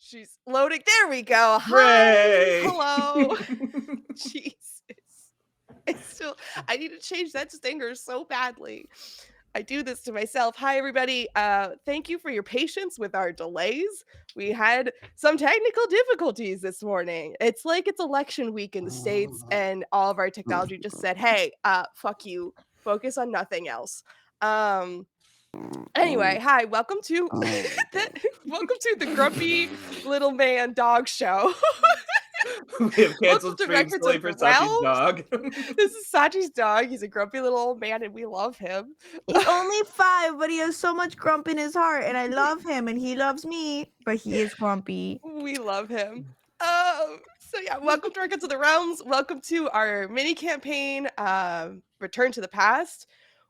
She's loading. There we go. Hi. Hooray! Hello. Jesus. I need to change that stinger so badly. I do this to myself. Hi, everybody. Thank you for your patience with our delays. We had some technical difficulties this morning. It's like it's election week in the States, and all of our technology just said, hey, fuck you. Focus on nothing else. Anyway, hi, welcome to the Grumpy Little Man Dog Show. We have canceled stream solely for Sachi's dog. This is Sachi's dog. He's a grumpy little old man, and we love him. He's only 5, but he has so much grump in his heart, and I love him, and he loves me, but he is grumpy. We love him. So yeah, welcome to Records of the Realms. Welcome to our mini campaign, Return to the Past,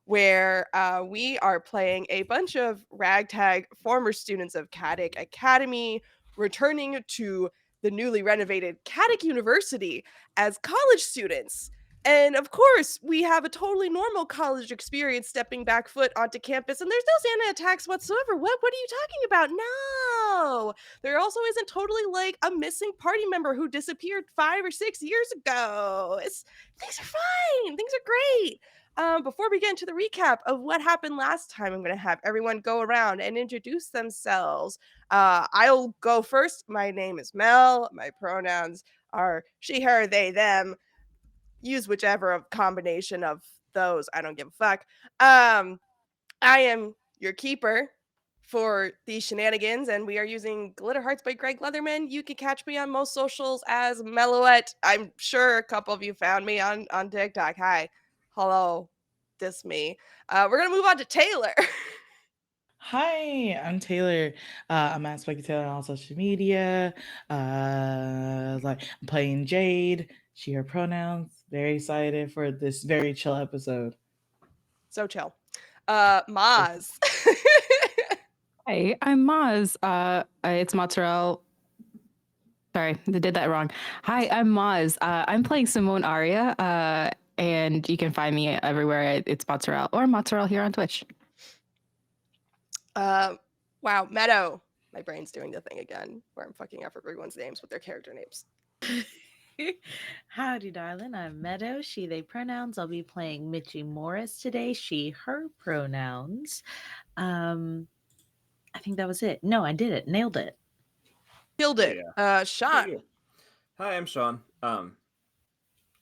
where we are playing a bunch of ragtag former students of Caddick Academy, returning to the newly renovated Caddick University as college students. And of course, we have a totally normal college experience stepping back foot onto campus, and there's no Santa attacks whatsoever. What are you talking about? No! There also isn't totally like a missing party member who disappeared 5 or 6 years ago. Things are fine. Things are great. Before we get into the recap of what happened last time, I'm going to have everyone go around and introduce themselves. I'll go first. My name is Mel. My pronouns are she, her, they, them. Use whichever combination of those. I don't give a fuck. I am your keeper for these shenanigans, and we are using Glitter Hearts by Greg Leatherman. You can catch me on most socials as Mellowette. I'm sure a couple of you found me on TikTok. Hi. Hello. This me. We're going to move on to Taylor. Hi, I'm Taylor. I'm at Spiky Taylor on all social media. I'm playing Jade. She, her pronouns. Very excited for this very chill episode. So chill. Maz. Hi, I'm Maz. It's Mozzarella. Sorry, I did that wrong. Hi, I'm Maz. I'm playing Simone Aria, and you can find me everywhere. It's Mozzarella or Mozzarella here on Twitch. Wow, Meadow. My brain's doing the thing again where I'm fucking up everyone's names with their character names. Howdy, darling. I'm Meadow. She, they pronouns. I'll be playing Mitchie Morris today. She, her pronouns. I think that was it. No, I did it. Nailed it. Killed it. Yeah. Sean. Hi, I'm Sean.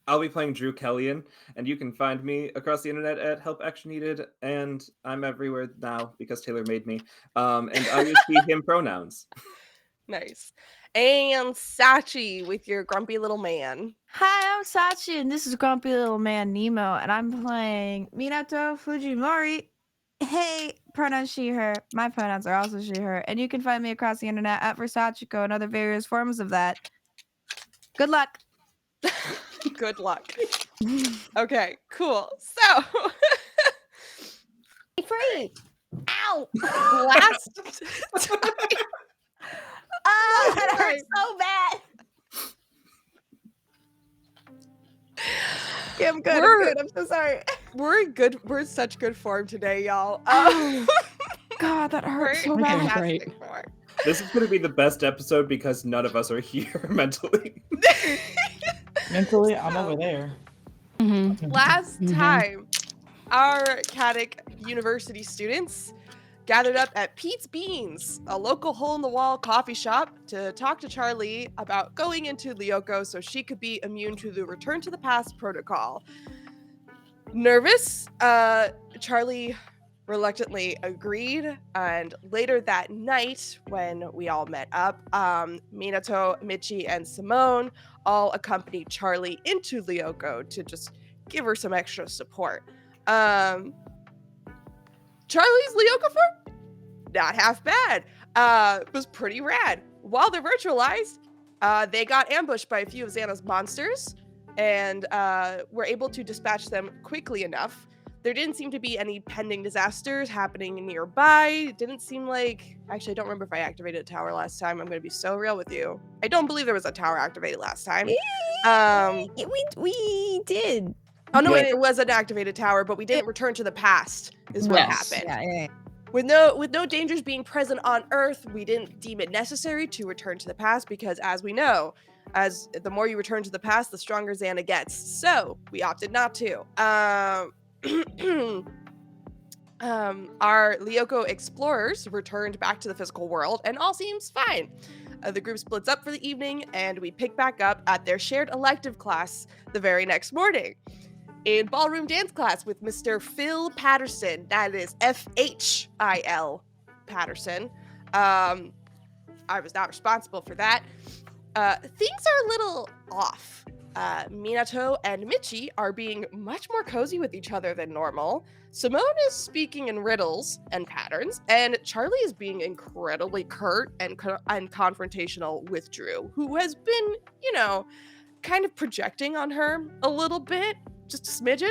I'll be playing Drew Kellyan, and you can find me across the internet at Help Action Needed, and I'm everywhere now because Taylor made me. And I use he, him pronouns. Nice. And Sachi with your grumpy little man. Hi, I'm Sachi, and this is Grumpy Little Man Nemo, and I'm playing Minato Fujimori. Hey, pronouns she, her. My pronouns are also she, her, and you can find me across the internet at Versachiko and other various forms of that. Good luck. Good luck. Okay, cool. So, free. Ow! last time. Oh, that hurts so bad. Yeah, I'm good. I'm good. I'm so sorry. We're in such good form today, y'all. God, that hurts so we're bad. in Great. fantastic form. This is going to be the best episode because none of us are here mentally. Mentally, I'm over there. Mm-hmm. Last time, our Caddick University students gathered up at Pete's Beans, a local hole-in-the-wall coffee shop, to talk to Charlie about going into Lyoko so she could be immune to the Return to the Past protocol. Nervous, Charlie reluctantly agreed, and later that night, when we all met up, Minato, Mitchie, and Simone all accompanied Charlie into Lyoko to just give her some extra support. Charlie's Lyoko form? Not half bad. It was pretty rad. While they're virtualized, they got ambushed by a few of Xana's monsters and were able to dispatch them quickly enough. There didn't seem to be any pending disasters happening nearby. It didn't seem like... Actually, I don't remember if I activated a tower last time. I'm going to be so real with you. I don't believe there was a tower activated last time. We did. Oh, no, wait, there was an activated tower, but we didn't return to the past, is what happened. Yeah. With no dangers being present on Earth, we didn't deem it necessary to return to the past because, as we know, as the more you return to the past, the stronger X.A.N.A gets. So we opted not to. Our Lyoko explorers returned back to the physical world, and all seems fine. The group splits up for the evening, and we pick back up at their shared elective class the very next morning. In ballroom dance class with Mr. Phil Patterson. That is F-H-I-L Patterson. I was not responsible for that. Things are a little off. Minato and Mitchie are being much more cozy with each other than normal. Simone is speaking in riddles and patterns, and Charlie is being incredibly curt and confrontational with Drew, who has been, kind of projecting on her a little bit. Just a smidgen.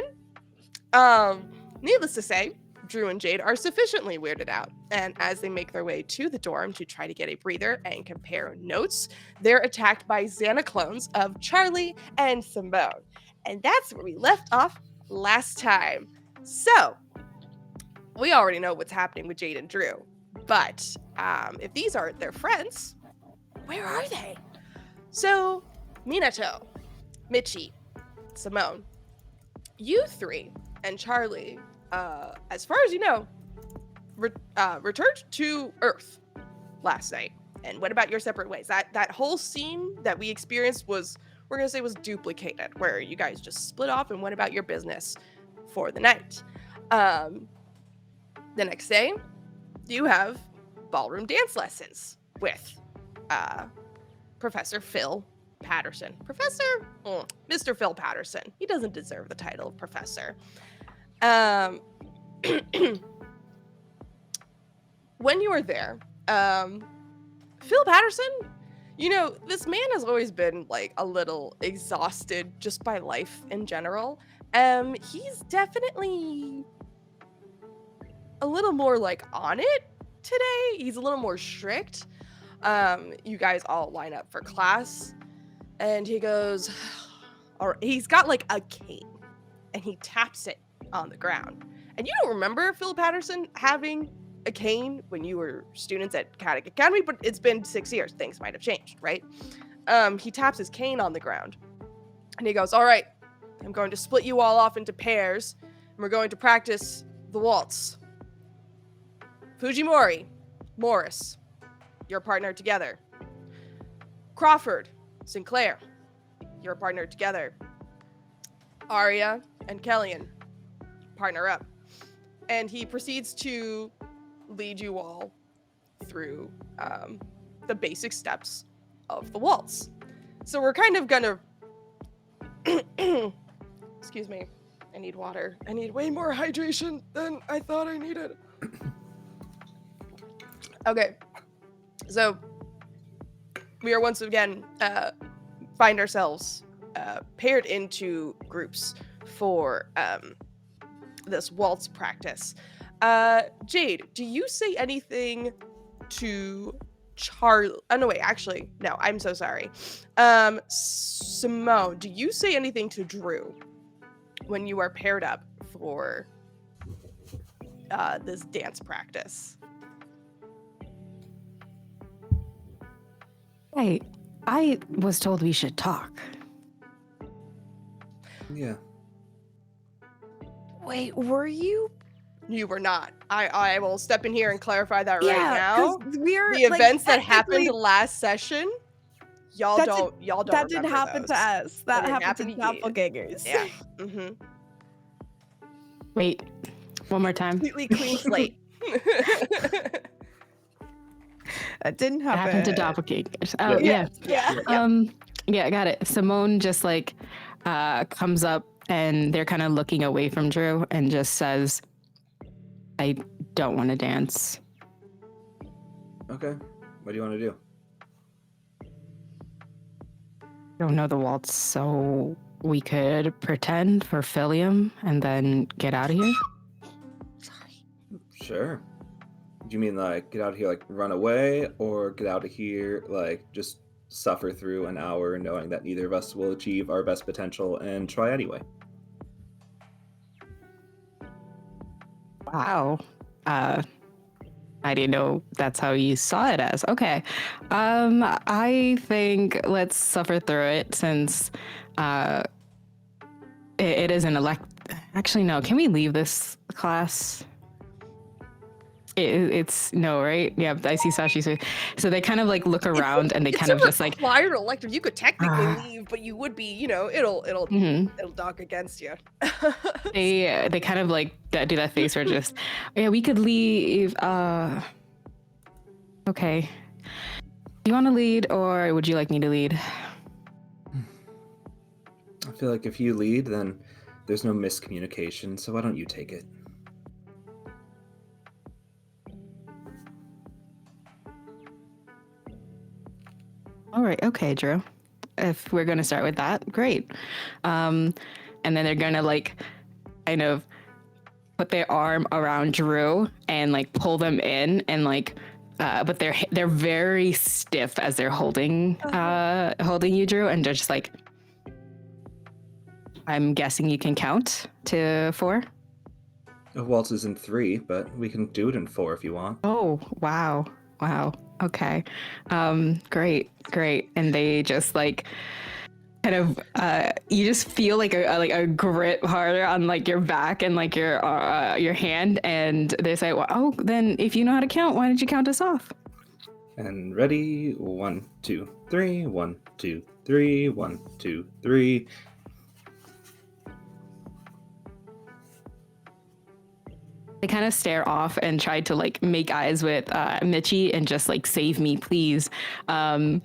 Needless to say, Drew and Jade are sufficiently weirded out, and as they make their way to the dorm to try to get a breather and compare notes, they're attacked by X.A.N.A clones of Charlie and Simone. And that's where we left off last time. So, we already know what's happening with Jade and Drew, but if these aren't their friends, where are they? So, Minato, Mitchie, Simone, you three and Charlie, as far as you know, returned to Earth last night and went about your separate ways. That whole scene that we experienced was duplicated, where you guys just split off and went about your business for the night. The next day, you have ballroom dance lessons with Professor Phil Patterson. Mr. Phil Patterson. He doesn't deserve the title of professor. When you were there, Phil Patterson, this man has always been like a little exhausted just by life in general. He's definitely a little more like on it today. He's a little more strict. You guys all line up for class. And he goes, or he's got like a cane and he taps it on the ground. And you don't remember Phil Patterson having a cane when you were students at X.A.N.A Academy, but it's been 6 years. Things might have changed, right? He taps his cane on the ground and he goes, all right, I'm going to split you all off into pairs and we're going to practice the waltz. Fujimori, Morris, your partner together. Crawford, Sinclair, your partner together. Arya and Kellyan, partner up. And he proceeds to lead you all through the basic steps of the waltz. So we're kind of gonna... Excuse me. I need water. I need way more hydration than I thought I needed. Okay. So we are once again find ourselves paired into groups for this waltz practice. Jade, do you say anything to Charlie? Oh, no, wait, actually, no, I'm so sorry. Simone, do you say anything to Drew when you are paired up for this dance practice? Hey, I was told we should talk. Yeah. Wait, were you? You were not. I will step in here and clarify that right Yeah, now. 'cause we're The like, events that happened technically, last session, y'all That don't that didn't remember happen those. to us. That That didn't happened to happen to you. doppelgangers. Yeah. Mm-hmm. Wait, one more time. Completely clean slate. That didn't It happen. happened to doppelgangers. Oh, yeah. Yeah. Yeah, I got it. Simone just comes up and they're kind of looking away from Drew and just says, I don't want to dance. Okay. What do you want to do? I don't know the waltz, so we could pretend for Philium and then get out of here? Sure. Do you mean like get out of here, like run away, or get out of here, like just suffer through an hour knowing that neither of us will achieve our best potential and try anyway? Wow. I didn't know that's how you saw it as. Okay. I think let's suffer through it since it is an elect. Actually, no. Can we leave this class? It's no, right? Yeah, I see Sashi's face. So they kind of like look around and they kind of just like required elective. You could technically leave, but you would be, it'll dock against you. they kind of like do that face where just yeah, we could leave. Okay. Do you want to lead or would you like me to lead? I feel like if you lead, then there's no miscommunication, so why don't you take it? All right, okay, Drew. If we're gonna start with that, great. And then they're gonna like kind of put their arm around Drew and like pull them in and like but they're very stiff as they're holding you, Drew, and they're just like, I'm guessing you can count to 4? A waltz is in 3, but we can do it in 4 if you want. Oh, wow. Okay. Great. And they just like kind of you just feel like a grip harder on like your back and like your hand, and they say, well, oh, then if you know how to count, why don't you count us off? And ready, 1, 2, 3, 1, 2, 3, 1, 2, 3. They kind of stare off and try to like make eyes with Mitchie and just like, save me, please. And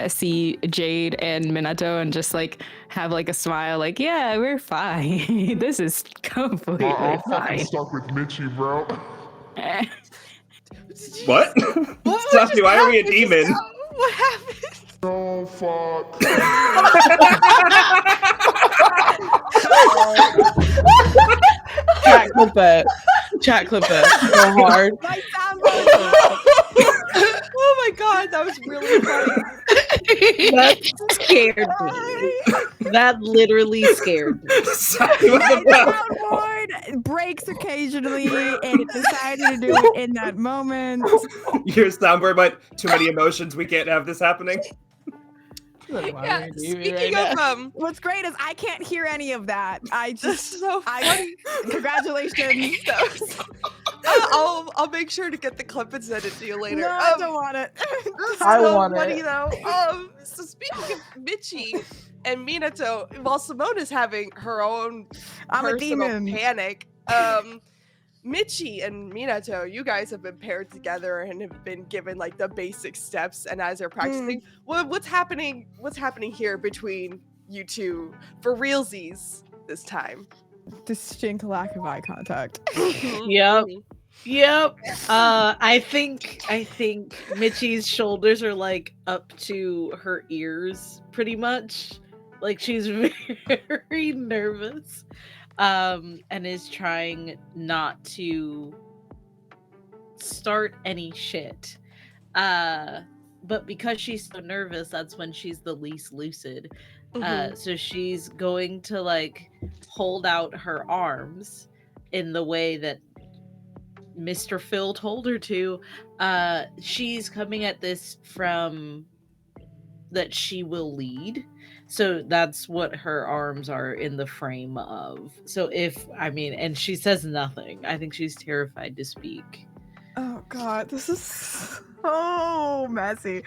see Jade and Minato and just like have like a smile, like, yeah, we're fine. This is completely I'm fine. fucking stuck with Mitchie, bro. What? What Sashi, why are we a happened? demon? What happened? No, fuck. Chat clip it. So hard. My sound Oh my god, that was really funny. That scared me. That literally scared me. Sashi, what the hell? soundboard breaks occasionally, and it decided to do it in that moment. Your soundboard went, too many emotions, we can't have this happening. Yeah, speaking of What's great is I can't hear any of that. I that's just, so funny. congratulations. I'll make sure to get the clip and send it to you later. No, I don't want it. I so want funny it. though. So speaking of Mitchie and Minato, while Simone is having her own I'm a personal demon. panic, Mitchie and Minato, you guys have been paired together and have been given like the basic steps, and as they're practicing, what's happening here between you two for realsies this time? Distinct lack of eye contact. Yep. I think Mitchie's shoulders are like up to her ears pretty much. Like she's very nervous. And is trying not to start any shit. But because she's so nervous, that's when she's the least lucid. So she's going to like hold out her arms in the way that Mr. Phil told her to. She's coming at this from that she will lead. So that's what her arms are in the frame of. So and she says nothing. I think she's terrified to speak. Oh god, this is so messy.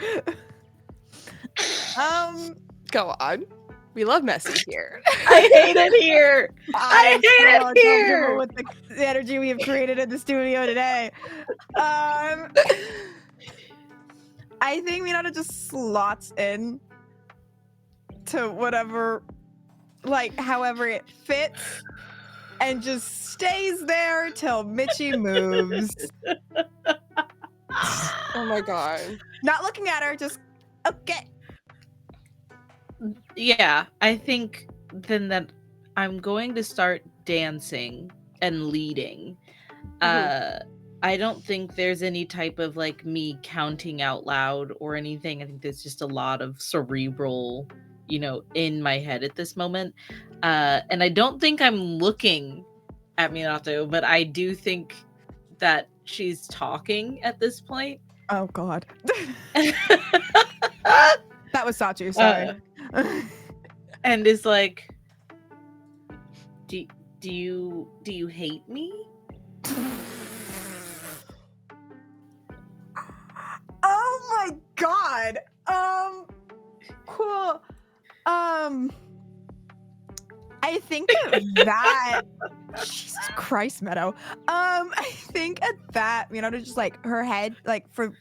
Go on. We love messy here. I hate it here. I hate it uncomfortable here. with the energy we have created in the studio today. I think Minato just slots in to whatever, like however it fits, and just stays there till Mitchie moves. Oh my god. Not looking at her, just okay. Yeah, I think then that I'm going to start dancing and leading. I don't think there's any type of like me counting out loud or anything. I think there's just a lot of cerebral, in my head at this moment. And I don't think I'm looking at Minato, but I do think that she's talking at this point. Oh God. That was Sachi. Sorry. And is like, do you hate me? Oh my God. Cool. I think that Jesus Christ, Meadow. I think at that, you know, to just like her head, like for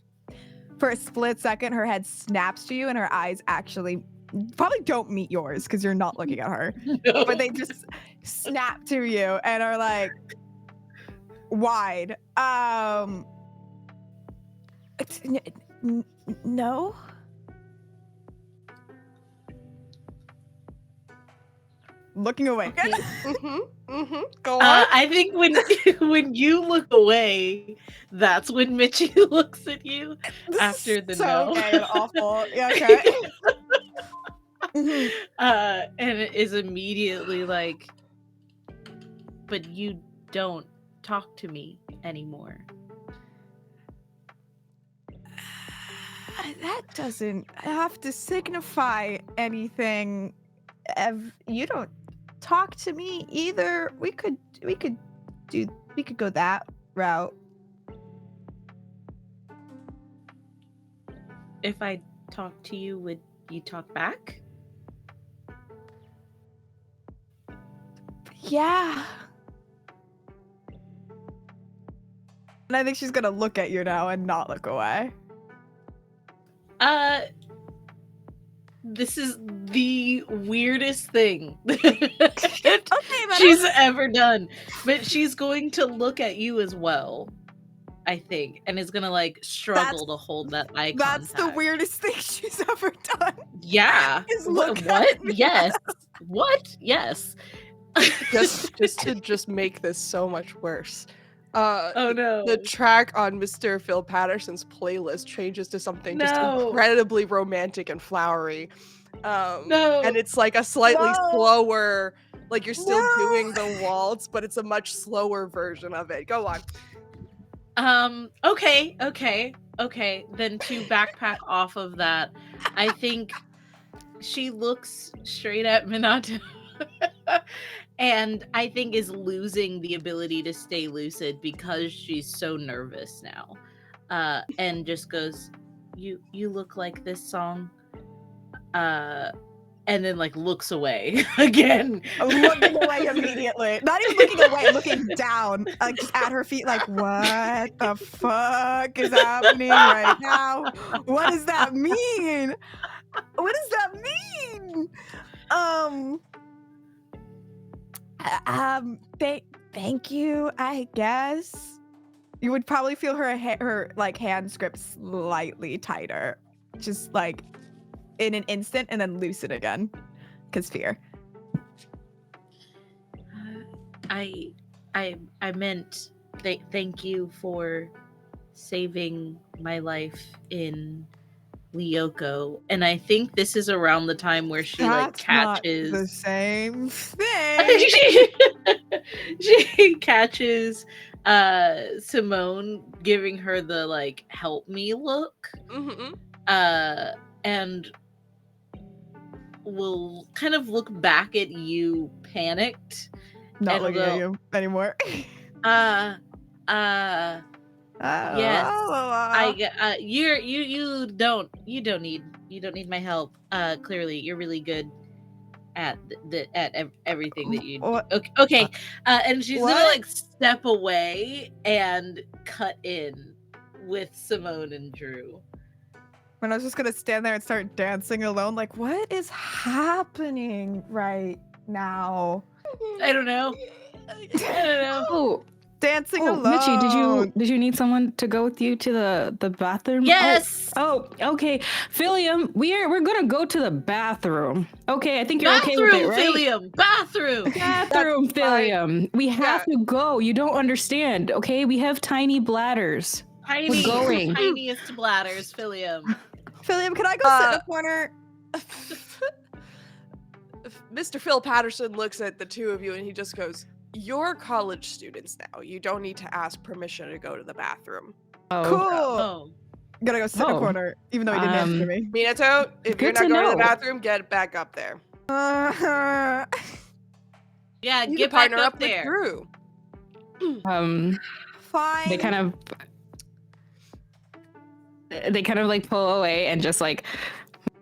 a split second, her head snaps to you, and her eyes actually probably don't meet yours because you're not looking at her, No. but they just snap to you and are like wide. No. Looking away. Go on. I think when when you look away, that's when Mitchie looks at you This after is the so no. gay and awful. Yeah, okay. And it is immediately like, but you don't talk to me anymore. That doesn't have to signify anything. You don't talk to me either. We could go that route. If I talk to you, would you talk back? Yeah. And I think she's gonna look at you now and not look away. This is the weirdest thing Okay, she's ever done. But she's going to look at you as well, I think, and is gonna like struggle to hold that eye That's contact. the weirdest thing she's ever done. Yeah. Is look What? at me. Yes. What? Yes. just to make this so much worse. Oh no. The track on Mr. Phil Patterson's playlist changes to something just No. incredibly romantic and flowery. No. And it's like a slightly No. slower, like you're still No. doing the waltz, but it's a much slower version of it. Go on. Okay. Then to backpack off of that, I think she looks straight at Minato and I think is losing the ability to stay lucid because she's so nervous now. And just goes, you look like this song. And then like looks away again. I'm looking away immediately. Not even looking away, looking down, like just at her feet, like, what the fuck is happening right now? What does that mean? What does that mean? Thank you, I guess. You would probably feel her like hand grip slightly tighter, just like in an instant, and then loosen again, cause fear. I meant thank you for saving my life in Lyoko, and I think this is around the time where she like That's not catches the same thing. she catches Simone giving her the like help me look, and will kind of look back at you panicked. Not and looking will, at you anymore. Yes, you don't need my help. Clearly you're really good at everything that you do. Okay. And she's gonna like step away and cut in with Simone and Drew. When I was just gonna stand there and start dancing alone, like, what is happening right now? I don't know. Oh, Dancing alone. Mitchie, did you need someone to go with you to the bathroom? Yes. Oh, okay. Philium, we're gonna go to the bathroom. Okay, I think you're okay with it, right? Bathroom, Philium. We have to go. You don't understand, okay? We have tiny bladders. We're going. Tiniest bladders, Philium. Philium, can I go sit in a corner? Mr. Phil Patterson looks at the two of you and he just goes, you're college students now. You don't need to ask permission to go to the bathroom. Oh, Cool. Oh, Gotta go sit in a Oh. corner, even though he didn't answer me. Minato, if you're Good not to going to the know. bathroom, get back up there. yeah, You get can partner back up up with there. Drew. Fine. they kind of like pull away and just like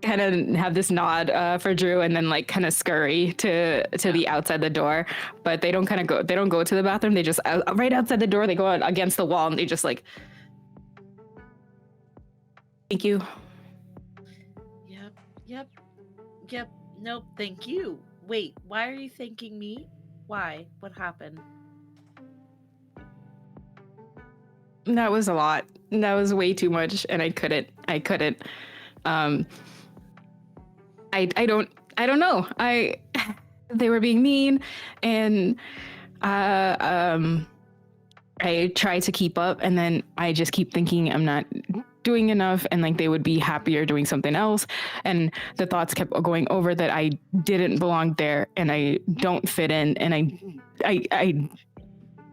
kind of have this nod for Drew, and then like kind of scurry to the outside the door. But they don't go to the bathroom. They just right outside the door. They go out against the wall and they just like, thank you. Yep. Nope, thank you. Wait, why are you thanking me? Why? What happened? That was a lot. That was way too much, and I couldn't. I don't know. They were being mean, and I try to keep up, and then I just keep thinking I'm not doing enough, and like they would be happier doing something else, and the thoughts kept going over that I didn't belong there, and I don't fit in, and I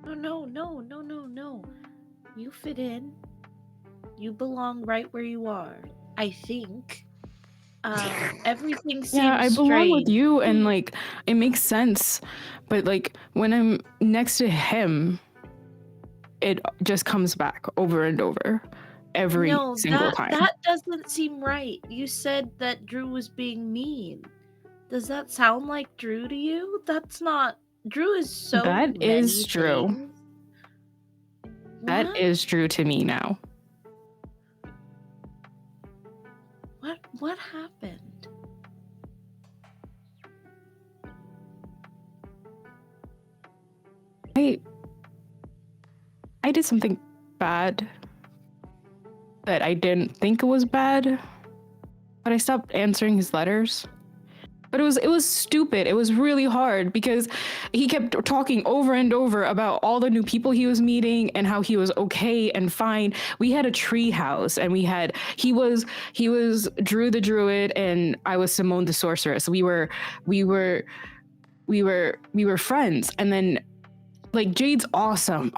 No. You fit in. You belong right where you are. I think. Everything seems I belong with strange. you, and like it makes sense, but like when I'm next to him, it just comes back over and over every single time. That doesn't seem right. You said that Drew was being mean. Does that sound like Drew to you? That's not. Drew is so. That is many true. things. That What? is true to me now. What happened? I did something bad that I didn't think it was bad, but I stopped answering his letters. But it was stupid. It was really hard because he kept talking over and over about all the new people he was meeting and how he was okay and fine. We had a tree house, and he was Drew the Druid, and I was Simone the Sorceress. We were friends. And then like Jade's awesome.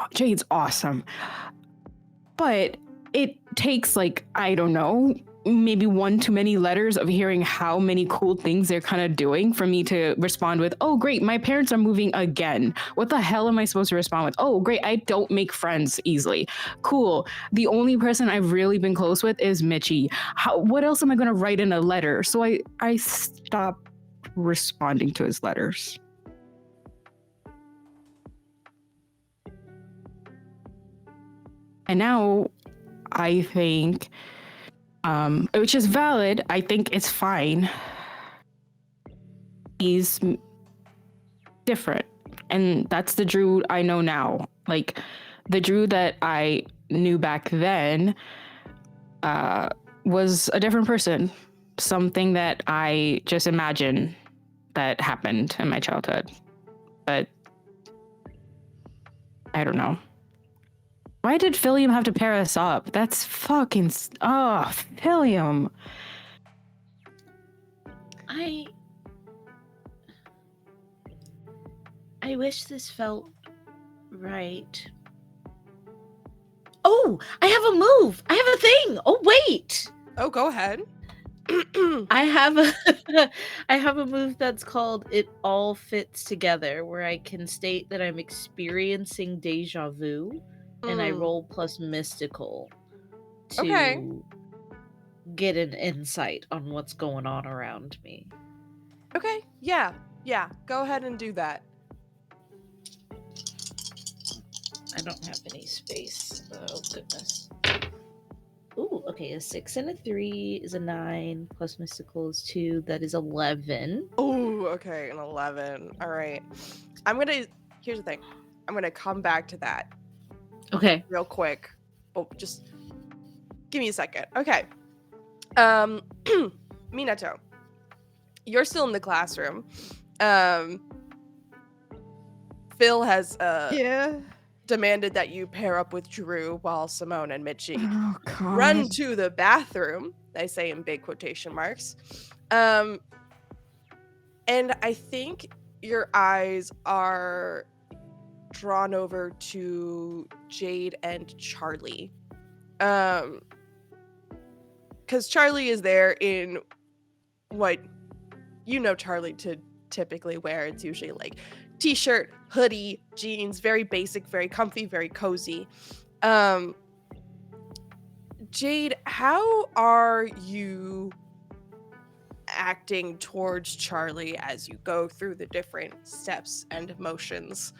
But it takes like, I don't know, maybe one too many letters of hearing how many cool things they're kind of doing for me to respond with, oh great, my parents are moving again. What the hell am I supposed to respond with? Oh great, I don't make friends easily. Cool. The only person I've really been close with is Mitchie. What else am I going to write in a letter? So I stopped responding to his letters. And now I think, which is valid, I think it's fine. He's different. And that's the Drew I know now. Like, the Drew that I knew back then was a different person. Something that I just imagined that happened in my childhood. But I don't know. Why did Philium have to pair us up? That's fucking... Oh, Philium. I wish this felt right. Oh, I have a move. I have a thing. Oh, wait. Oh, go ahead. I have a move that's called It All Fits Together, where I can state that I'm experiencing deja vu, and I roll plus mystical to get an insight on what's going on around me. Okay, yeah. Go ahead and do that. I don't have any space. Oh, goodness. Ooh, okay, a 6 and a 3 is a 9, plus mystical is 2, that is 11. Oh, okay, an 11. All right. Here's the thing. I'm gonna come back to that Okay. real quick. Oh, just give me a second. Okay. Minato, you're still in the classroom. Phil has demanded that you pair up with Drew while Simone and Mitchie run to the bathroom. I say in big quotation marks. And I think your eyes are drawn over to Jade and Charlie. Because Charlie is there in what you know Charlie to typically wear. It's usually like t-shirt, hoodie, jeans, very basic, very comfy, very cozy. Jade, how are you acting towards Charlie as you go through the different steps and motions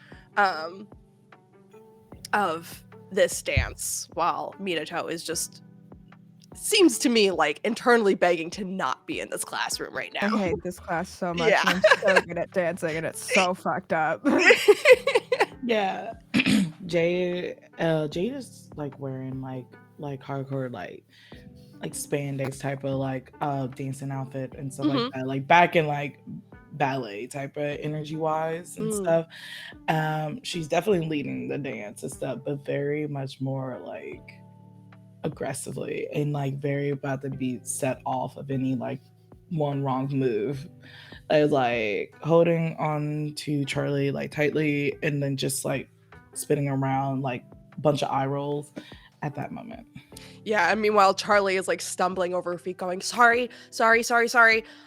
of this dance, while Minato is just seems to me like internally begging to not be in this classroom right I now? hate this class so much. Yeah. And I'm so good at dancing, and it's so fucked up. Yeah. Jade is like wearing like hardcore like spandex type of like dancing outfit and stuff like that. Like back in like ballet type of energy wise and stuff. She's definitely leading the dance and stuff, but very much more like aggressively and like very about to be set off of any like one wrong move. Like holding on to Charlie like tightly and then just like spinning around like a bunch of eye rolls at that moment. Yeah, and meanwhile Charlie is like stumbling over her feet going, sorry. Oh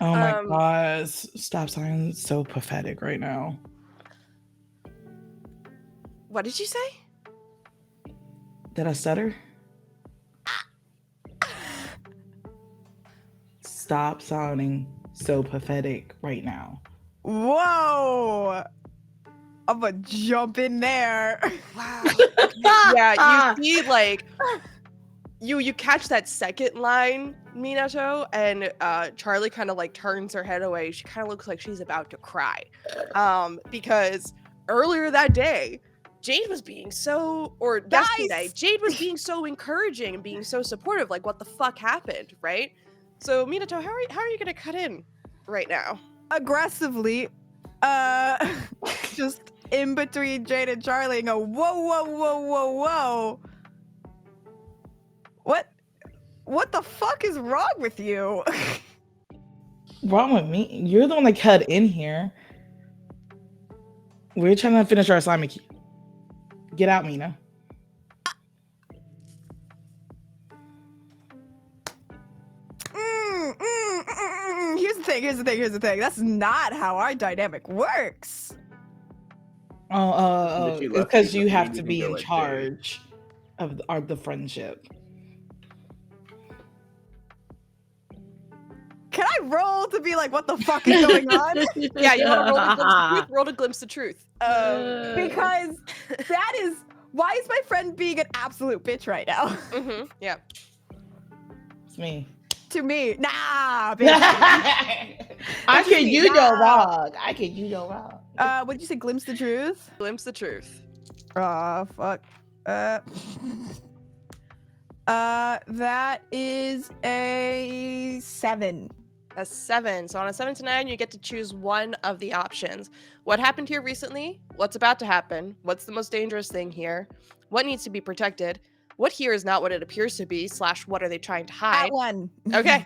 my gosh, stop sounding so pathetic right now. What did you say? Did I stutter? Stop sounding so pathetic right now. Whoa! I'm gonna jump in there. Wow. Yeah, you see like you catch that second line, Minato, and Charlie kind of like turns her head away. She kind of looks like she's about to cry. Because earlier that day, Jade was being so, or yesterday, Jade was being so encouraging and being so supportive. Like, what the fuck happened, right? So, Minato, how are you gonna cut in right now? Aggressively, just in between Jade and Charlie and go, whoa. What the fuck is wrong with you? Wrong with me? You're the one that cut in here. We're trying to finish our assignment. Get out, Mina. Here's the thing. That's not how our dynamic works. Because you have to be in charge of the friendship. Can I roll to be like, what the fuck is going on? Yeah, you want to roll to glimpse the truth. Because that is, why is my friend being an absolute bitch right now? Yeah. It's me. To me, nah, bitch. I can you no wrong. What did you say? Glimpse the truth? Glimpse the truth. Oh, fuck. That is a 7. A 7. So on a 7 to 9, you get to choose one of the options. What happened here recently? What's about to happen? What's the most dangerous thing here? What needs to be protected? What here is not what it appears to be, / what are they trying to hide? That one. Okay.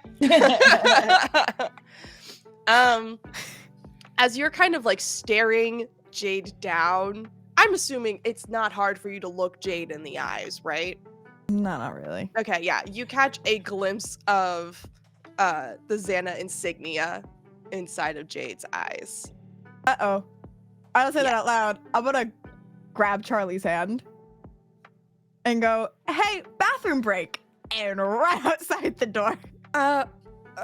As you're kind of like staring Jade down, I'm assuming it's not hard for you to look Jade in the eyes, right? No, not really. Okay, yeah. You catch a glimpse of the X.A.N.A insignia inside of Jade's eyes. Uh-oh. I don't say that out loud. I'm gonna grab Charlie's hand and go, hey, bathroom break, and run outside the door.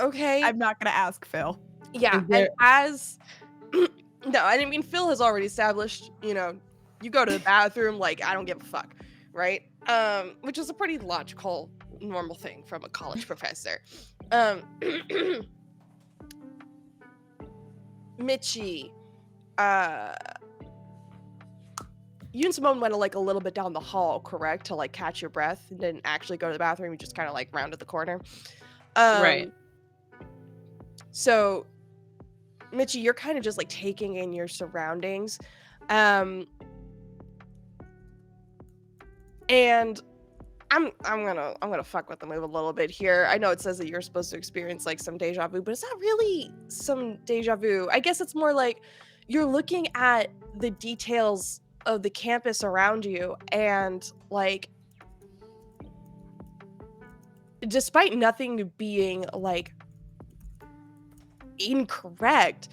Okay. I'm not gonna ask Phil. Yeah, and as no, I mean Phil has already established, you go to the bathroom, like I don't give a fuck, right? Which is a pretty logical, normal thing from a college professor. Mitchie, you and Simone went like a little bit down the hall, correct? To like catch your breath and didn't actually go to the bathroom. You just kind of like rounded the corner. Right. So, Mitchie, you're kind of just like taking in your surroundings. And I'm gonna fuck with the move a little bit here. I know it says that you're supposed to experience like some deja vu, but it's not really some deja vu. I guess it's more like you're looking at the details of the campus around you, and like despite nothing being like incorrect,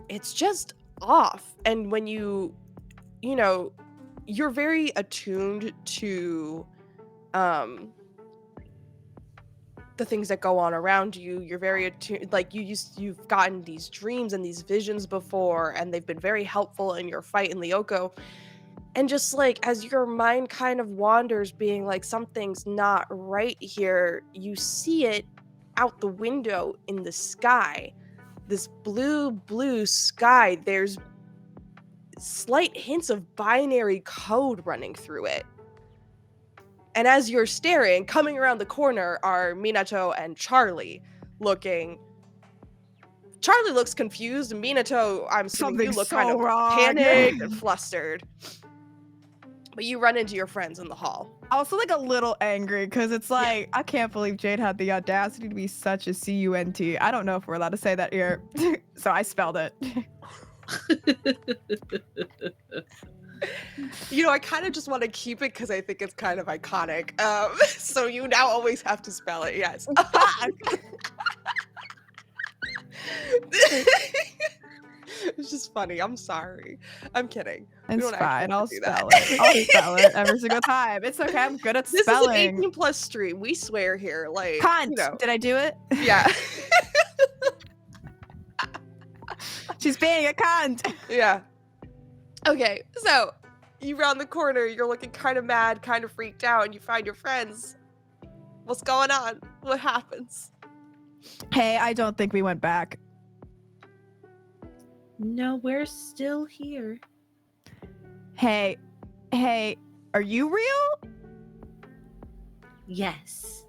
it's just off. And when you know, you're very attuned to the things that go on around you. You're very attuned, like you've gotten these dreams and these visions before, and they've been very helpful in your fight in Lyoko. And just like as your mind kind of wanders, being like, something's not right here, you see it out the window in the sky. This blue sky. There's slight hints of binary code running through it. And as you're staring, coming around the corner are Minato and Charlie looking. Charlie looks confused, and Minato, I'm assuming you Something's look so kind of wrong. panicked and flustered. But you run into your friends in the hall. Also, like a little angry because it's like, I can't believe Jade had the audacity to be such a CUNT. I don't know if we're allowed to say that here, so I spelled it. You know, I kind of just want to keep it because I think it's kind of iconic. So you now always have to spell it. Yes. It's just funny. I'm sorry. I'm kidding. We It's don't actually fine. have to I'll do that. spell it. I'll spell it every single time. It's okay. I'm good at This spelling. is an 18+ stream. We swear here. Like, Cunt. you know. Did I do it? Yeah. She's being a cunt. Yeah. Okay, so you round the corner, you're looking kind of mad, kind of freaked out, and you find your friends. What's going on? What happens? Hey, I don't think we went back. No, we're still here. Hey, are you real? Yes.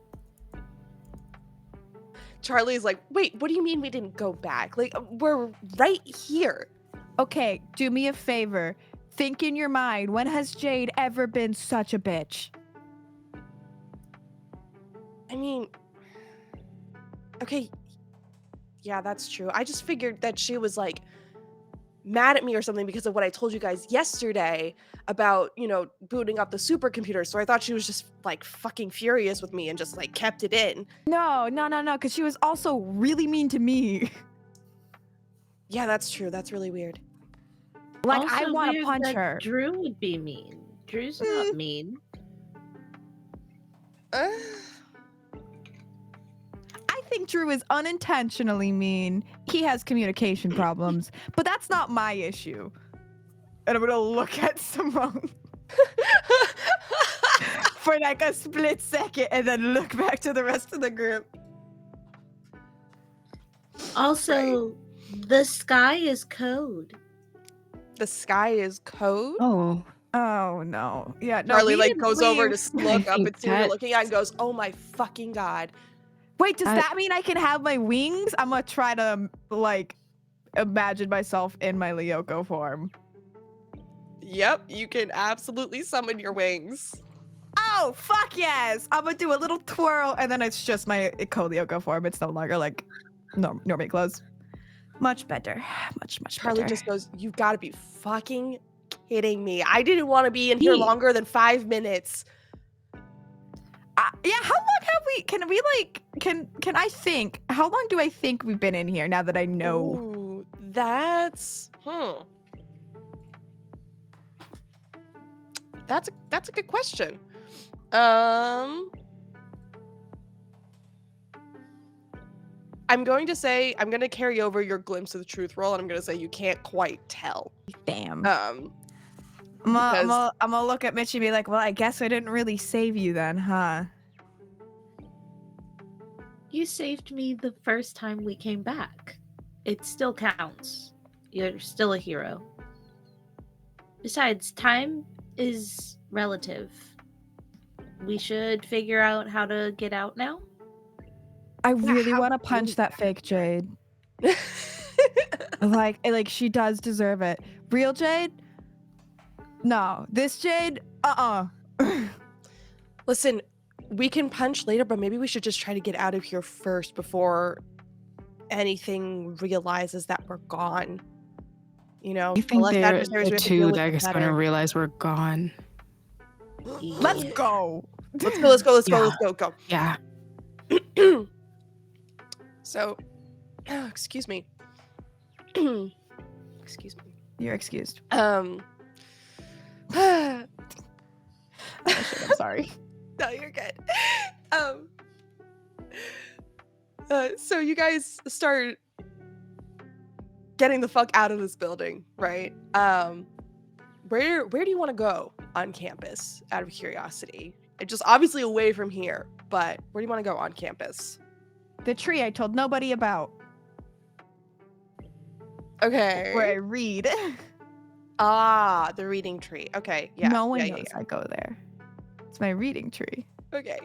Charlie's like, wait, what do you mean we didn't go back? Like, we're right here. Okay, do me a favor. Think in your mind, when has Jade ever been such a bitch? I mean, okay, yeah, that's true. I just figured that she was like mad at me or something because of what I told you guys yesterday about, you know, booting up the supercomputer. So I thought she was just like fucking furious with me and just like kept it in. No, because she was also really mean to me. Yeah, that's true. That's really weird. Like, Also I want to weird punch that her. Drew would be mean. Drew's not mean. I think Drew is unintentionally mean. He has communication problems, but that's not my issue. And I'm gonna look at Simone for like a split second and then look back to the rest of the group. Also, the sky is code. The sky is code. Oh, Oh no. Yeah, no. Charlie we like didn't goes over leave. to look up think and see what you're that- looking at and goes, "Oh my fucking god!" Wait, does I- that mean I can have my wings? I'm gonna try to like imagine myself in my Lyoko form. Yep, you can absolutely summon your wings. Oh, fuck yes! I'm gonna do a little twirl, and then it's just my Lyoko form. It's no longer like normie clothes. Much better. Much Charlie better. just goes, "You've got to be fucking kidding me! I didn't want to be in here He- longer than 5 minutes." Yeah, how long have we? Can we like? Can I think? How long do I think we've been in here? Now that I know. Ooh, that's That's a good question. I'm going to say I'm going to carry over your glimpse of the truth roll, and I'm going to say you can't quite tell. Damn. Um, I'm because- gonna look at Mitchie and be like, well, I guess I didn't really save you then, huh? You saved me the first time we came back. It still counts. You're still a hero. Besides, time is relative. We should figure out how to get out now. I really how want to do punch we- that fake Jade. Like she does deserve it. Real Jade? No. This Jade? Listen, we can punch later, but maybe we should just try to get out of here first before anything realizes that we're gone. You know, I the think less they're adversaries the we have to deal two with, that the is going to better. realize we're gone. Let's go. Let's go. Let's go. Let's go. Yeah. Let's go. Go. Yeah. So, excuse me. Excuse me. You're excused. No, Oh, shit, I'm sorry. you're good. So you guys start getting the fuck out of this building, right? Where do you want to go on campus? Out of curiosity, and just obviously away from here. But where do you want to go on campus? The tree I told nobody about. Okay. Where I read. Ah, the reading tree. Okay, yeah. No one yeah, knows I go there. It's my reading tree. Okay,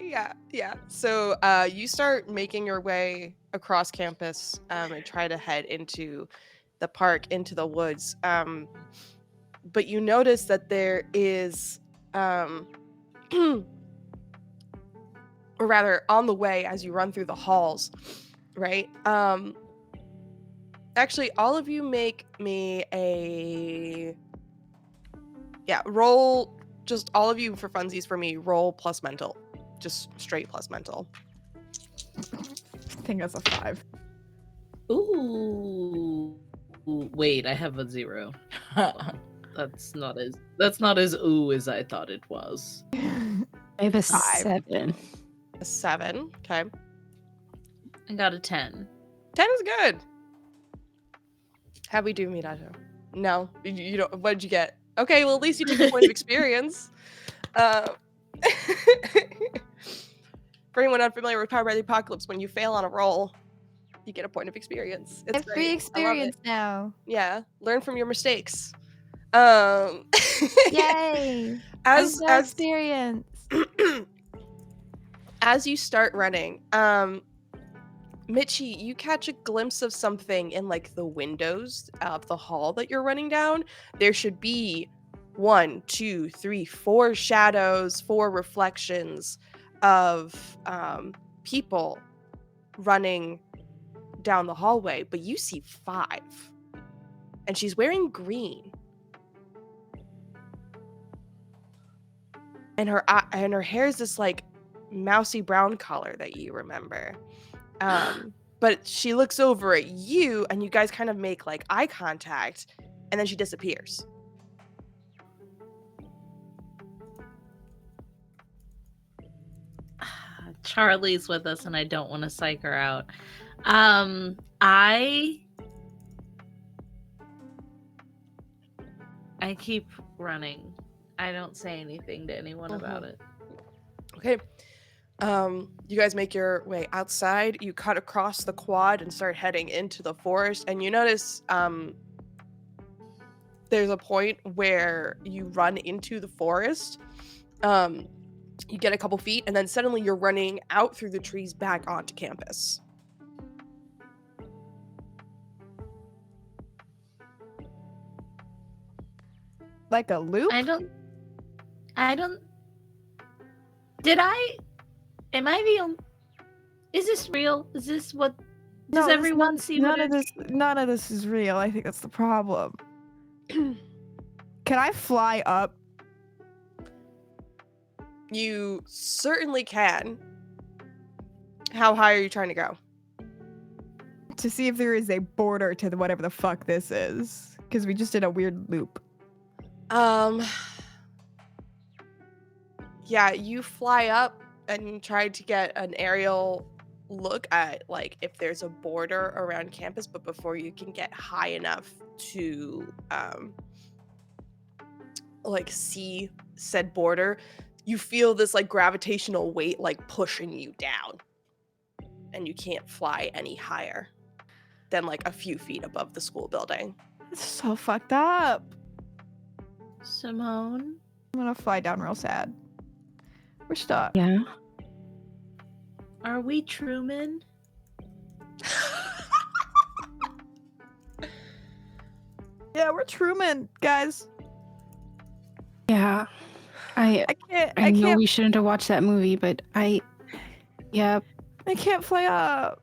yeah. So you start making your way across campus and try to head into the park, into the woods. But you notice that there is, or rather, on the way as you run through the halls, right? Actually, all of you make me roll. Just all of you for funsies for me. Roll plus mental. Just straight plus mental. I think that's a 5. Ooh. Wait, I have a 0. That's not as ooh as I thought it was. I have a 5. 7. A 7. Okay. I got a 10. 10 is good. How we do, Minato? No, you don't. What did you get? Okay, well at least you took a point of experience. For anyone unfamiliar with Power by the Apocalypse, when you fail on a roll, you get a point of experience. It's I have great. free I love it. experience now. Yeah, learn from your mistakes. Yay! as no experience. as you start running, Mitchie, you catch a glimpse of something in like the windows of the hall that you're running down. There should be 1, 2, 3, 4 shadows, 4 reflections of people running down the hallway, but you see 5. And she's wearing green. And her hair is this like mousy brown color that you remember. But she looks over at you and you guys kind of make like eye contact and then she disappears. Charlie's with us and I don't want to psych her out. I keep running. I don't say anything to anyone about it. Okay. You guys make your way outside. You cut across the quad and start heading into the forest. And you notice there's a point where you run into the forest. You get a couple feet, and then suddenly you're running out through the trees back onto campus. Like a loop? I don't. Am I the only? Is this real? Is this what? Does everyone see what None of this is real. I think that's the problem. Can I fly up? You certainly can. How high are you trying to go? To see if there is a border to whatever the fuck this is. Because we just did a weird loop. Yeah, you fly up and try to get an aerial look at like if there's a border around campus, but before you can get high enough to like see said border, you feel this like gravitational weight like pushing you down, and you can't fly any higher than like a few feet above the school building. It's so fucked up. Simone? I'm gonna fly down real sad. We're stuck. Yeah. Are we Truman? Yeah, we're Truman, guys. Yeah. I know can't we shouldn't have watched that movie, but yeah. I can't fly up.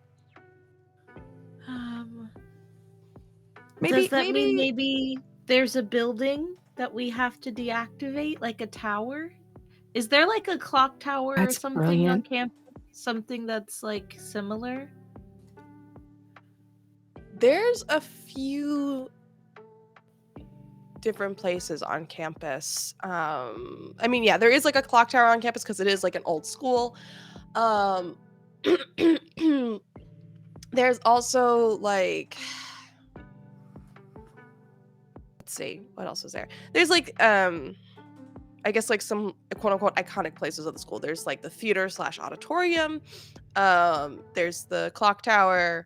Does that mean maybe maybe there's a building that we have to deactivate, like a tower? Is there like a clock tower or That's something on brilliant. campus? Something that's like similar? There's a few different places on campus. I mean, yeah, there is like a clock tower on campus because it is like an old school. Um, there's also like, let's see, what else is there? There's like, I guess like some quote unquote iconic places of the school. There's like the theater / auditorium. There's the clock tower.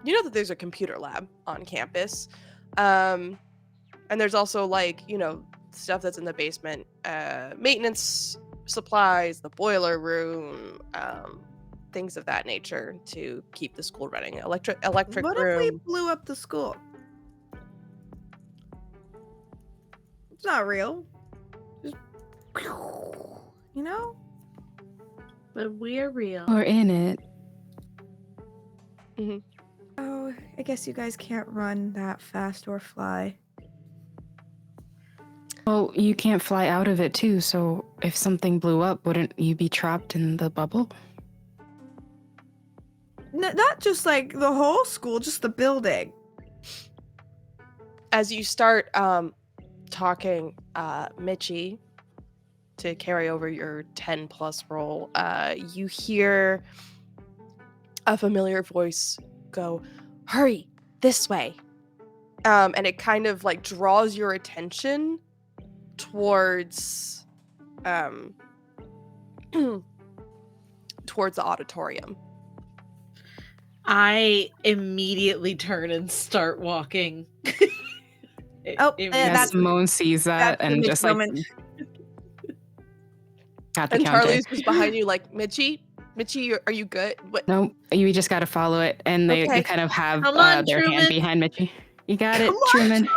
You know that there's a computer lab on campus. And there's also like, you know, stuff that's in the basement, maintenance supplies, the boiler room, things of that nature to keep the school running. Electric what if we room. blew up the school? It's not real. Just, you know? But we're real. We're in it. Oh, I guess you guys can't run that fast or fly. Well, you can't fly out of it too, so if something blew up, wouldn't you be trapped in the bubble? Not just like the whole school, just the building. As you start talking, Mitchie, to carry over your 10 plus roll, you hear a familiar voice go, "Hurry, this way." And it kind of like draws your attention towards towards the auditorium. I immediately turn and start walking. Oh, Yeah, that's Simone sees that that's the and Mitch just like moment. got the And counter. Charlie's just behind you like, Mitchie, are you good? What? Nope, you just gotta follow it, and they Okay. kind of have Come on, their Truman. hand behind Mitchie. You got it, Come on, Truman.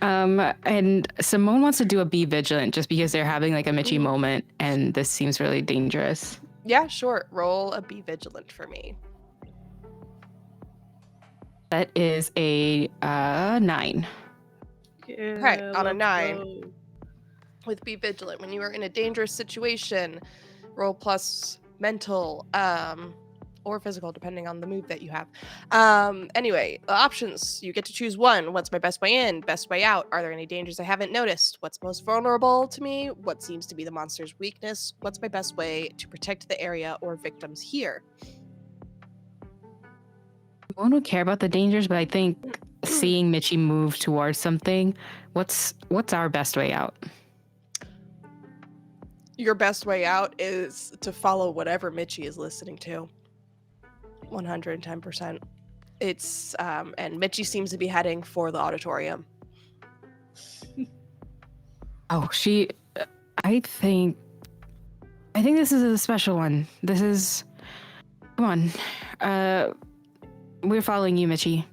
Truman. And Simone wants to do a be vigilant just because they're having like a Mitchie Mhm. moment, and this seems really dangerous. Yeah, sure. Roll a be vigilant for me. That is a 9. Right, on a let's 9. go. With be vigilant, when you are in a dangerous situation, roll plus mental or physical, depending on the move that you have. Anyway, the options, you get to choose one. What's my best way in, best way out? Are there any dangers I haven't noticed? What's most vulnerable to me? What seems to be the monster's weakness? What's my best way to protect the area or victims here? No one would care about the dangers, but I think seeing Mitchie move towards something, what's our best way out? Your best way out is to follow whatever Mitchie is listening to. 110%. It's and Mitchie seems to be heading for the auditorium. Oh, I think this is a special one. This is, come on, we're following you, Mitchie.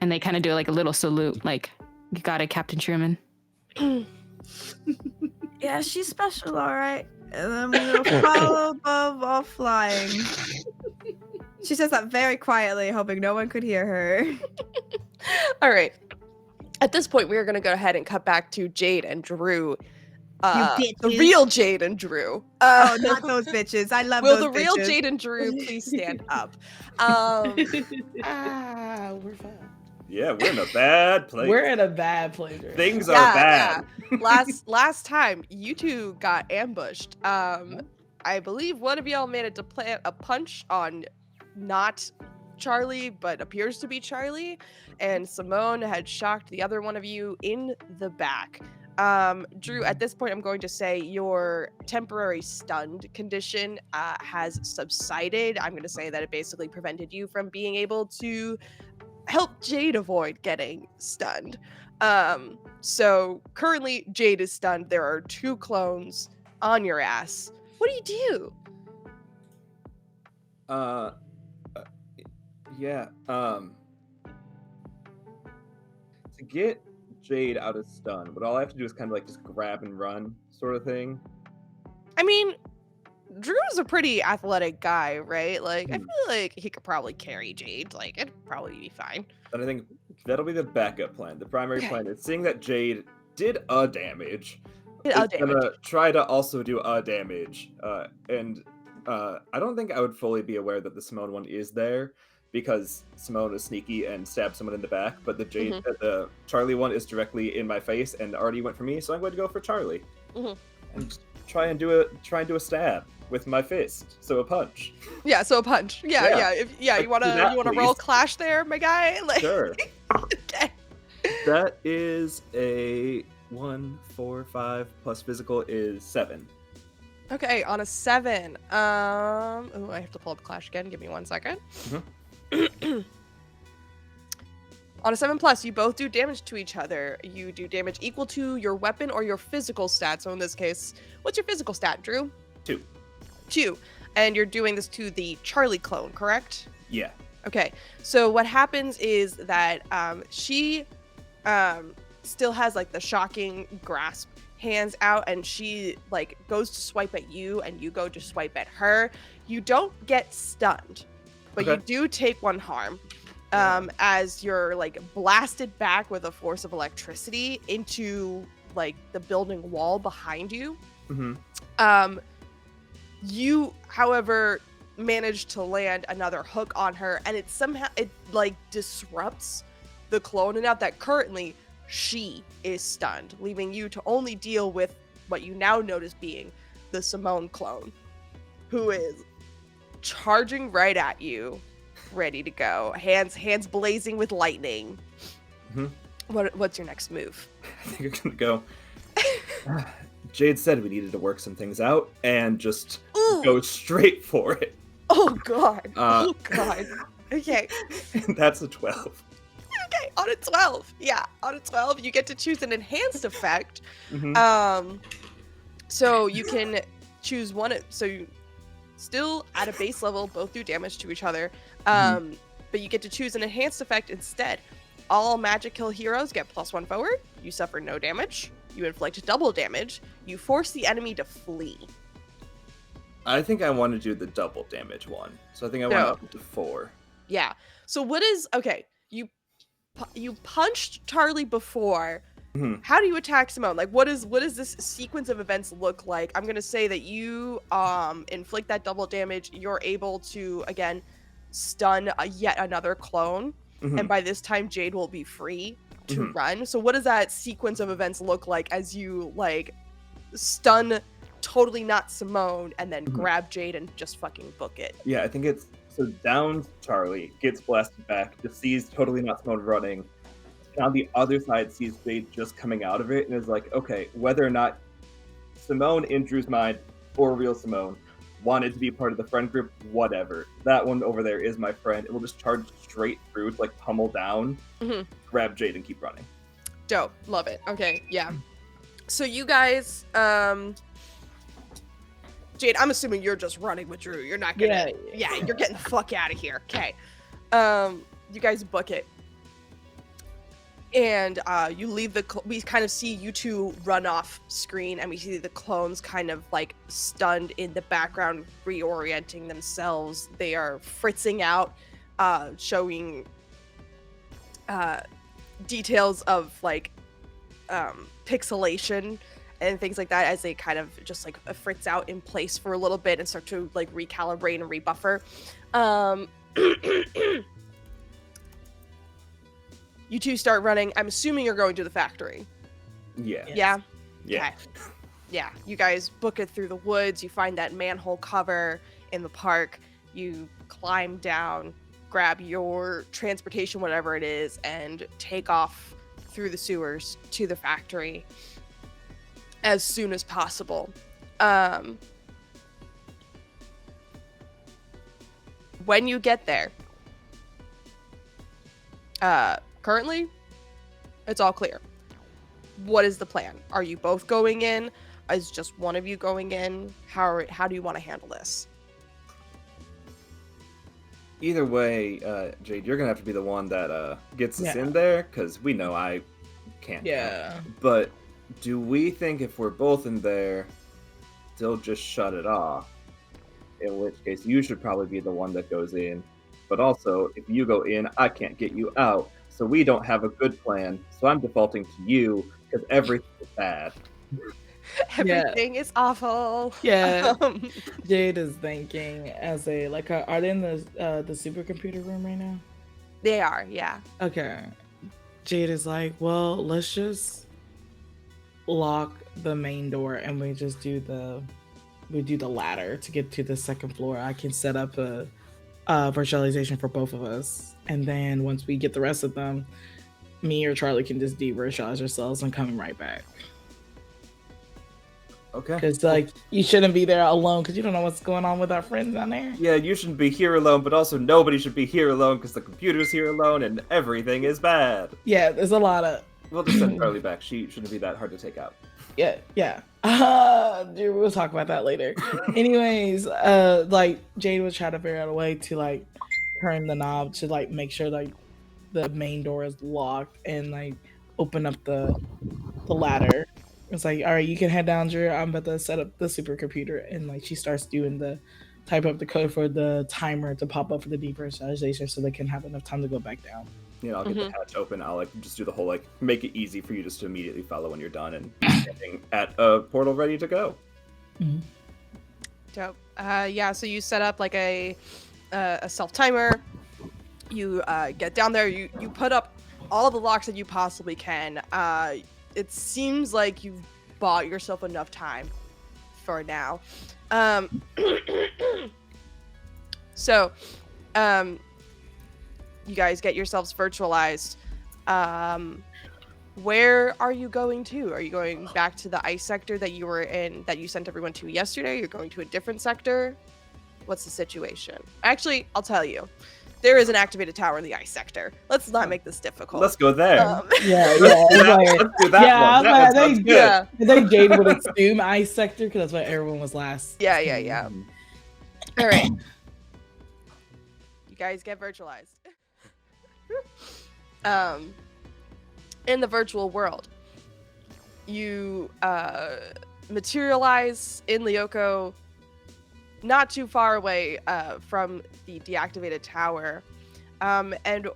And they kind of do like a little salute, like, you got it, Captain Truman. Yeah, she's special, all right. And then we'll follow above all flying. She says that very quietly, hoping no one could hear her. All right. At this point, we are going to go ahead and cut back to Jade and Drew. The bitches. real Jade and Drew. Oh, not those bitches. I love Will those the real bitches. Jade and Drew please stand up? We're fine. Yeah, we're in a bad place. We're in a bad place. Right Things now. are bad. Last time, you two got ambushed. I believe one of y'all managed to plant a punch on not Charlie, but appears to be Charlie, and Simone had shocked the other one of you in the back. Drew, at this point, I'm going to say your temporary stunned condition has subsided. I'm going to say that it basically prevented you from being able to help Jade avoid getting stunned. So currently, Jade is stunned. There are 2 clones on your ass. What do you do? Yeah. To get Jade out of stun, but all I have to do is kind of like just grab and run, sort of thing. I mean, Drew's a pretty athletic guy, right? Like, I Hmm. feel like he could probably carry Jade. Like, it'd probably be fine. And I think that'll be the backup plan. The primary Okay. plan is seeing that Jade did a damage. Did Is a damage. gonna try to also do a damage. And I don't think I would fully be aware that the Simone one is there because Simone is sneaky and stabbed someone in the back, but the Jade, the Charlie one is directly in my face and already went for me, so I'm going to go for Charlie and try and do a stab with my fist. So a punch. Yeah, so a punch. Yeah, Yeah. yeah. If you wanna that, roll please. clash there, my guy? Like, Sure. okay. That is a 1, 4, 5 plus physical is 7. Okay, on a 7. Oh, I have to pull up Clash again. Give me 1 second. On a 7+, you both do damage to each other. You do damage equal to your weapon or your physical stat. So in this case, what's your physical stat, Drew? 2. 2. And you're doing this to the Charlie clone, correct? Yeah. Okay. So what happens is that she still has like the shocking grasp hands out, and she like goes to swipe at you, and you go to swipe at her. You don't get stunned, but you do take 1 harm. As you're like blasted back with a force of electricity into like the building wall behind you. You, however, manage to land another hook on her, and it like disrupts the clone enough that currently she is stunned, leaving you to only deal with what you now notice being the Simone clone, who is charging right at you, ready to go, hands blazing with lightning. What's your next move? I think you're gonna go. Jade said we needed to work some things out and just go straight for it. Oh god. Oh god. Okay. That's a 12. Okay, on a 12. Yeah, on a 12, you get to choose an enhanced effect. So you can choose one. So you still at a base level, both do damage to each other. But you get to choose an enhanced effect instead. All magic kill heroes get +1 forward. You suffer no damage. You inflict double damage. You force the enemy to flee. I think I want to do the double damage one. So I think I want up to 4. Yeah. So what is okay? You punched Charlie before. How do you attack Simone? Like, what does this sequence of events look like? I'm gonna say that you inflict that double damage. You're able to again stun yet another clone, and by this time Jade will be free to run. So what does that sequence of events look like as you like stun totally not Simone and then grab Jade and just fucking book it? Yeah, I think it's so down Charlie, gets blasted back, just sees totally not Simone running. And on the other side sees Jade just coming out of it and is like, okay, whether or not Simone in Drew's mind or real Simone wanted to be part of the friend group, whatever. That one over there is my friend. It will just charge straight through to like pummel down, grab Jade and keep running. Dope. Love it. Okay, yeah. So you guys, Jade, I'm assuming you're just running with Drew. You're not gonna yeah, you're getting the fuck out of here. Okay. You guys book it. And you leave we kind of see you two run off screen, and we see the clones kind of like stunned in the background, reorienting themselves. They are fritzing out, showing details of like pixelation and things like that as they kind of just like fritz out in place for a little bit and start to like recalibrate and rebuffer. You two start running. I'm assuming you're going to the factory. Yeah. Yeah? Yeah. Okay. Yeah. You guys book it through the woods. You find that manhole cover in the park. You climb down, grab your transportation, whatever it is, and take off through the sewers to the factory as soon as possible. When you get there, currently, it's all clear. What is the plan? Are you both going in? Is just one of you going in? How do you want to handle this? Either way, Jade, you're gonna have to be the one that gets us in there, because we know I can't. Yeah. But do we think if we're both in there, they'll just shut it off? in which case you should probably be the one that goes in. But also, if you go in, I can't get you out. So we don't have a good plan. So I'm defaulting to you because everything is bad. Everything is awful. Yeah. Um, Jade is thinking as a like, are they in the supercomputer room right now? they are, yeah. Okay. Jade is like, well, let's just lock the main door and we do the ladder to get to the second floor. I can set up a virtualization for both of us, and then once we get the rest of them, me or Charlie can just de-virtualize ourselves and coming right back. Okay. Because like you shouldn't be there alone because you don't know what's going on with our friends down there. Yeah, you shouldn't be here alone, but also nobody should be here alone because the computer's here alone and everything is bad. Yeah, there's a lot of We'll just send Charlie back. She shouldn't be that hard to take out. yeah. Dude, we'll talk about that later. Anyways, like Jade was trying to figure out a way to like turn the knob to like make sure like the main door is locked and like open up the ladder. It's like, all right, you can head down, Drew. I'm about to set up the supercomputer, and like she starts doing type up the code for the timer to pop up for the depersonalization, so they can have enough time to go back down. You know, I'll get the hatch open. I'll like just do the whole like make it easy for you just to immediately follow when you're done and standing at a portal ready to go. Mm-hmm. Dope. Yeah, so you set up like a self timer. You get down there. You put up all the locks that you possibly can. It seems like you've bought yourself enough time for now. So, you guys get yourselves virtualized. Where are you going to? Are you going back to the ice sector that you were in, that you sent everyone to yesterday? You're going to a different sector? What's the situation? Actually, I'll tell you. There is an activated tower in the ice sector. Let's not make this difficult. Let's go there. Yeah. Let's do that one. That one sounds good. Yeah. I think Jade would assume ice sector because that's what everyone was last. Yeah. All right. You guys get virtualized. In the virtual world, you materialize in Lyoko, not too far away from the deactivated tower, and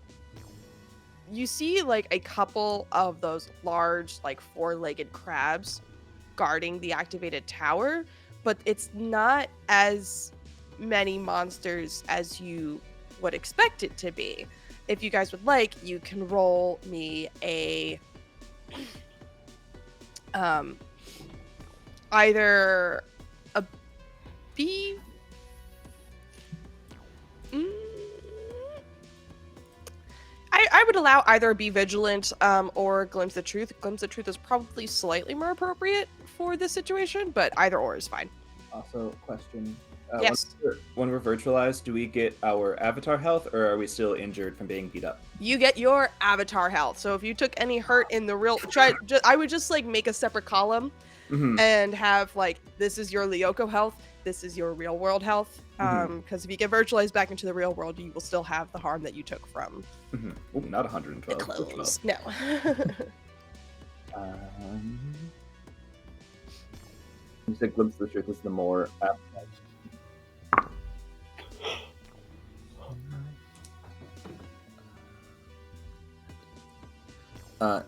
you see like a couple of those large like four-legged crabs guarding the activated tower, but it's not as many monsters as you would expect it to be. If you guys would like, you can roll me a either a B. I would allow either Be Vigilant or Glimpse of Truth. Glimpse of Truth is probably slightly more appropriate for this situation, but either or is fine. Also, question. Yes. When we're virtualized, do we get our avatar health, or are we still injured from being beat up? You get your avatar health. So if you took any hurt in the real, I would just like make a separate column and have like, this is your Lyoko health, this is your real world health. Because if you get virtualized back into the real world, you will still have the harm that you took from Ooh, not 112. the clothes. No. You said Glimpse of the Truth is the more appetite.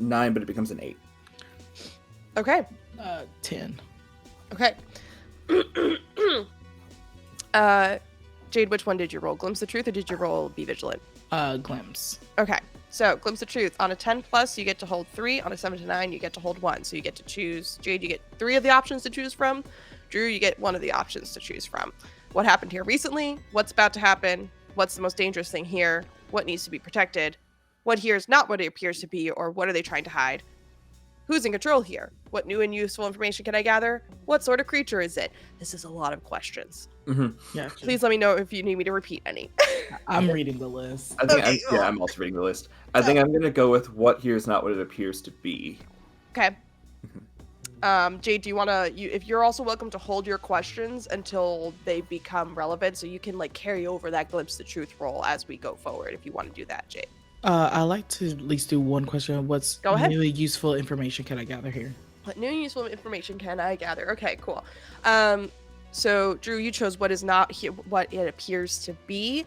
9, but it becomes an 8. Okay. 10. Okay. Jade, which one did you roll? Glimpse of Truth, or did you roll Be Vigilant? Glimpse. Okay. So, Glimpse of Truth. On a 10 plus, you get to hold 3. On a 7 to 9, you get to hold 1. So you get to choose. Jade, you get 3 of the options to choose from. Drew, you get 1 of the options to choose from. What happened here recently? What's about to happen? What's the most dangerous thing here? What needs to be protected? What here is not what it appears to be, or what are they trying to hide? Who's in control here? What new and useful information can I gather? What sort of creature is it? This is a lot of questions. Yeah. Please let me know if you need me to repeat any. I'm reading the list. I think I'm also reading the list. I think I'm gonna go with what here is not what it appears to be. Okay. Jade, do you want to? If you're also welcome to hold your questions until they become relevant, so you can like carry over that Glimpse of Truth roll as we go forward. If you want to do that, Jade. I like to at least do one question. What's Go ahead. new useful information can I gather here? What new and useful information can I gather? Okay, cool. So Drew, you chose what is not what it appears to be.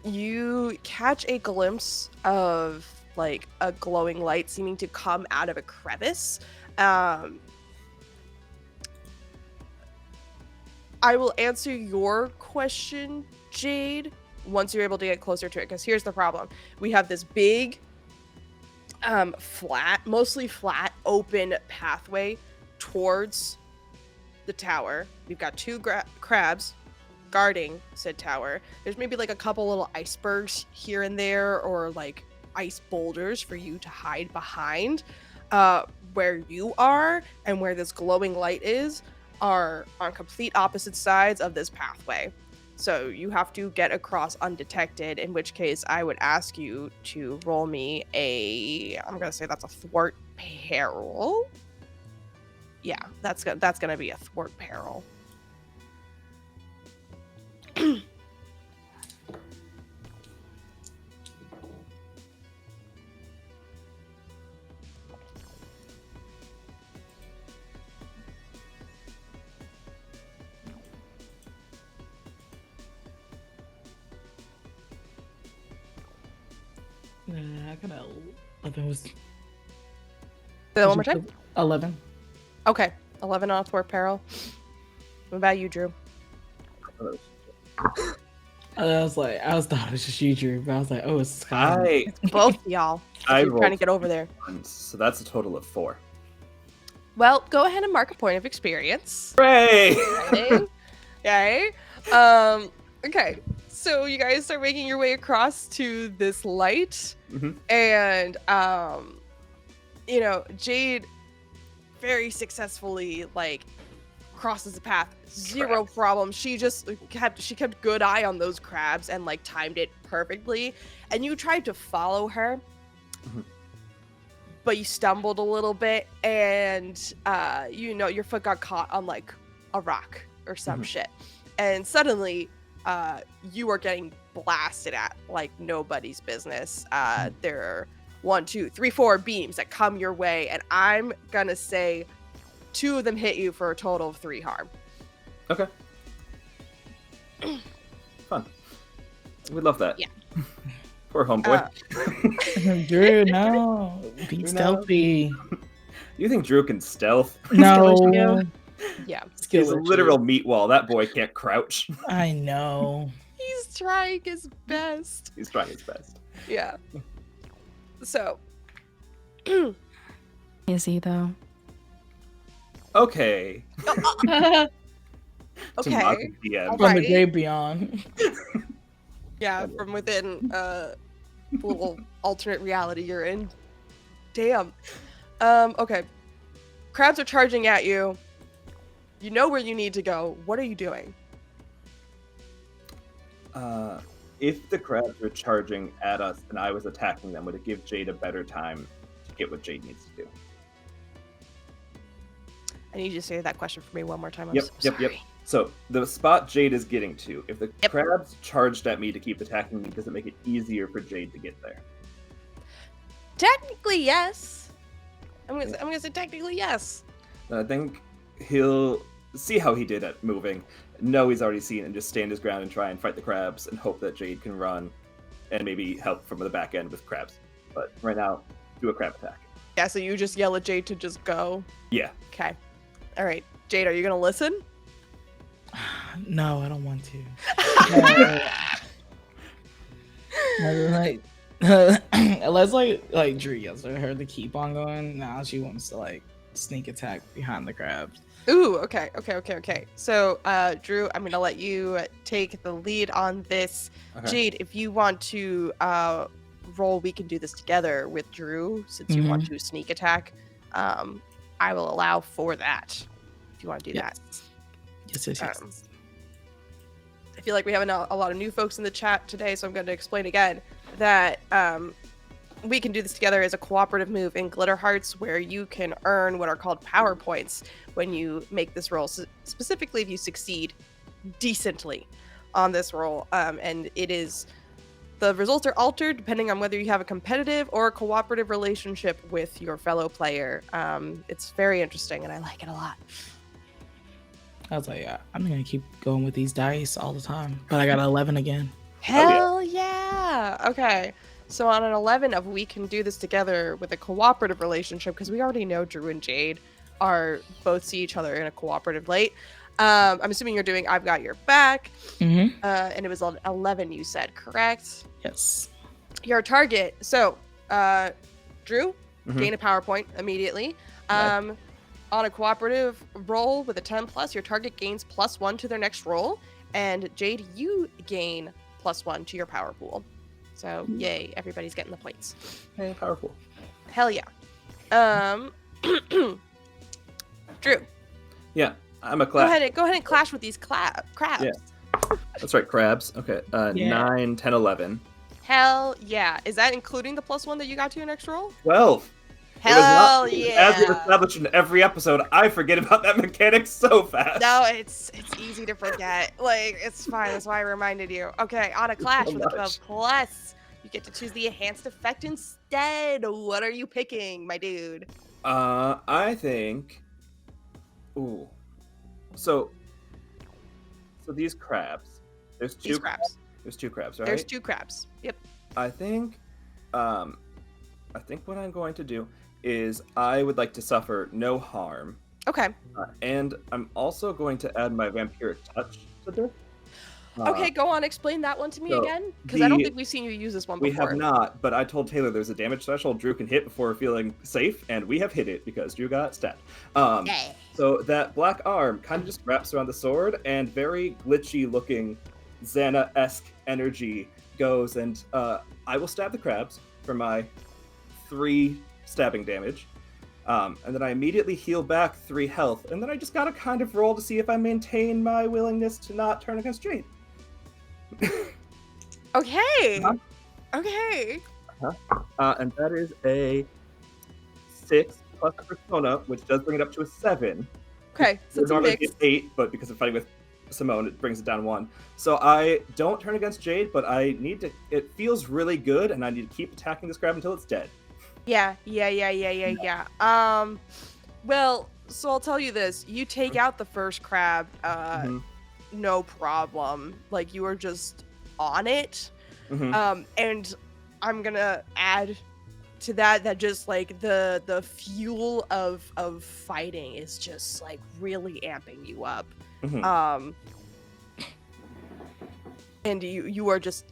You catch a glimpse of like a glowing light seeming to come out of a crevice. I will answer your question, Jade, once you're able to get closer to it, because here's the problem. We have this big, mostly flat, open pathway towards the tower. We've got two crabs guarding said tower. There's maybe like a couple little icebergs here and there, or like ice boulders for you to hide behind. Where you are and where this glowing light is are on complete opposite sides of this pathway. So you have to get across undetected, in which case I would ask you to roll me I'm gonna say that's a thwart peril. Yeah, that's gonna be a thwart peril. I got 11. Say that one more time. 11. Okay, 11 on a thwart peril. What about you, Drew? I thought it was just you, Drew, but I was like, oh, it's Sky. Both y'all. I Keep trying to rolled get over there. once, so that's a total of 4. Well, go ahead and mark a point of experience. Hooray! Okay. Okay. So you guys start making your way across to this light, and Jade very successfully like crosses the path, zero problem. She just kept good eye on those crabs and like timed it perfectly. And you tried to follow her, but you stumbled a little bit, and your foot got caught on like a rock or some shit, and suddenly you are getting blasted at like nobody's business. There are 1, 2, 3, 4 beams that come your way, and I'm gonna say 2 of them hit you for a total of 3 harm. Okay. Fun. We love that. Yeah. Poor homeboy. Drew, no. Be stealthy. You think Drew can stealth? No. Yeah. He's a literal meat wall. That boy can't crouch. I know. He's trying his best. He's trying his best. Yeah. So. Is he though? Okay. Okay. DM. From the great beyond. Yeah, from within the little alternate reality you're in. Damn. Okay. Crabs are charging at you. You know where you need to go. What are you doing? If the crabs were charging at us and I was attacking them, would it give Jade a better time to get what Jade needs to do? I need you to say that question for me one more time. I'm Yep. so sorry. So the spot Jade is getting to, if the crabs charged at me to keep attacking me, does it make it easier for Jade to get there? Technically, yes. I'm gonna say technically yes. I think he'll see how he did at moving, know he's already seen, and just stand his ground and try and fight the crabs and hope that Jade can run and maybe help from the back end with crabs. But right now, do a crab attack. Yeah, so you just yell at Jade to just go? Yeah. Okay. All right. Jade, are you gonna listen? No, I don't want to. Unless like Drew yells at her to keep on going. Now she wants to like sneak attack behind the crabs. Ooh, okay. So, Drew, I'm gonna let you take the lead on this. Okay. Jade, if you want to roll, we can do this together with Drew, since you want to sneak attack. I will allow for that, if you want to do that. Yes. I feel like we have a lot of new folks in the chat today, so I'm going to explain again that we can do this together as a cooperative move in Glitter Hearts, where you can earn what are called power points when you make this roll. So specifically, if you succeed decently on this roll, and the results are altered depending on whether you have a competitive or a cooperative relationship with your fellow player. It's very interesting, and I like it a lot. I was like, yeah, I'm gonna keep going with these dice all the time. But I got 11 again. Hell yeah. Okay. So on an 11 of we can do this together with a cooperative relationship, because we already know Drew and Jade are both see each other in a cooperative light. I'm assuming you're doing I've Got Your Back. Mm-hmm. And it was on 11 you said, correct? Yes. Your target. So, Drew, Mhm. gain a PowerPoint immediately. Nice. On a cooperative roll with a 10 plus, your target gains +1 to their next roll. And Jade, you gain +1 to your power pool. So, yay, everybody's getting the points. Hey, powerful. Hell yeah. Drew, Yeah, I'm a go class. ahead and clash with these crabs. Yeah. That's right, crabs. Okay, Yeah. 9, 10, 11. Hell yeah. Is that including the +1 that you got to your next roll? 12. Hell As we've yeah. established in every episode, I forget about that mechanic so fast. No, it's easy to forget. Like, it's fine. That's why I reminded you. Okay, on a clash so with a 12 much. plus, you get to choose the enhanced effect instead. What are you picking, my dude? I think. Ooh. So these crabs. There's two These crabs. There's 2 crabs, right? There's 2 crabs. Yep. I think what I'm going to do is I would like to suffer no harm. Okay. And I'm also going to add my vampiric touch to this. Okay, go on. Explain that one to me so again, because I don't the- think we've seen you use this one We before. have not, but I told Taylor there's a damage threshold Drew can hit before feeling safe, and we have hit it because Drew got stabbed. Yeah. So that black arm kind of just wraps around the sword, and very glitchy looking X.A.N.A-esque energy goes, and I will stab the crabs for my 3 stabbing damage. And then I immediately heal back 3 health, and then I just gotta kind of roll to see if I maintain my willingness to not turn against Jade. Okay. Uh-huh. Okay. And that is a 6 plus Persona, which does bring it up to a 7. Okay. So It it's a normally mix. gets 8, but because of fighting with Simone, it brings it down 1. So I don't turn against Jade, but I need to. It feels really good, and I need to keep attacking this crab until it's dead. Yeah. Well, so I'll tell you this. You take out the first crab, Mhm. no problem. Like, you were just on it. Mhm. And I'm gonna add to that just like the fuel of fighting is just like really amping you up. Mhm. And you are just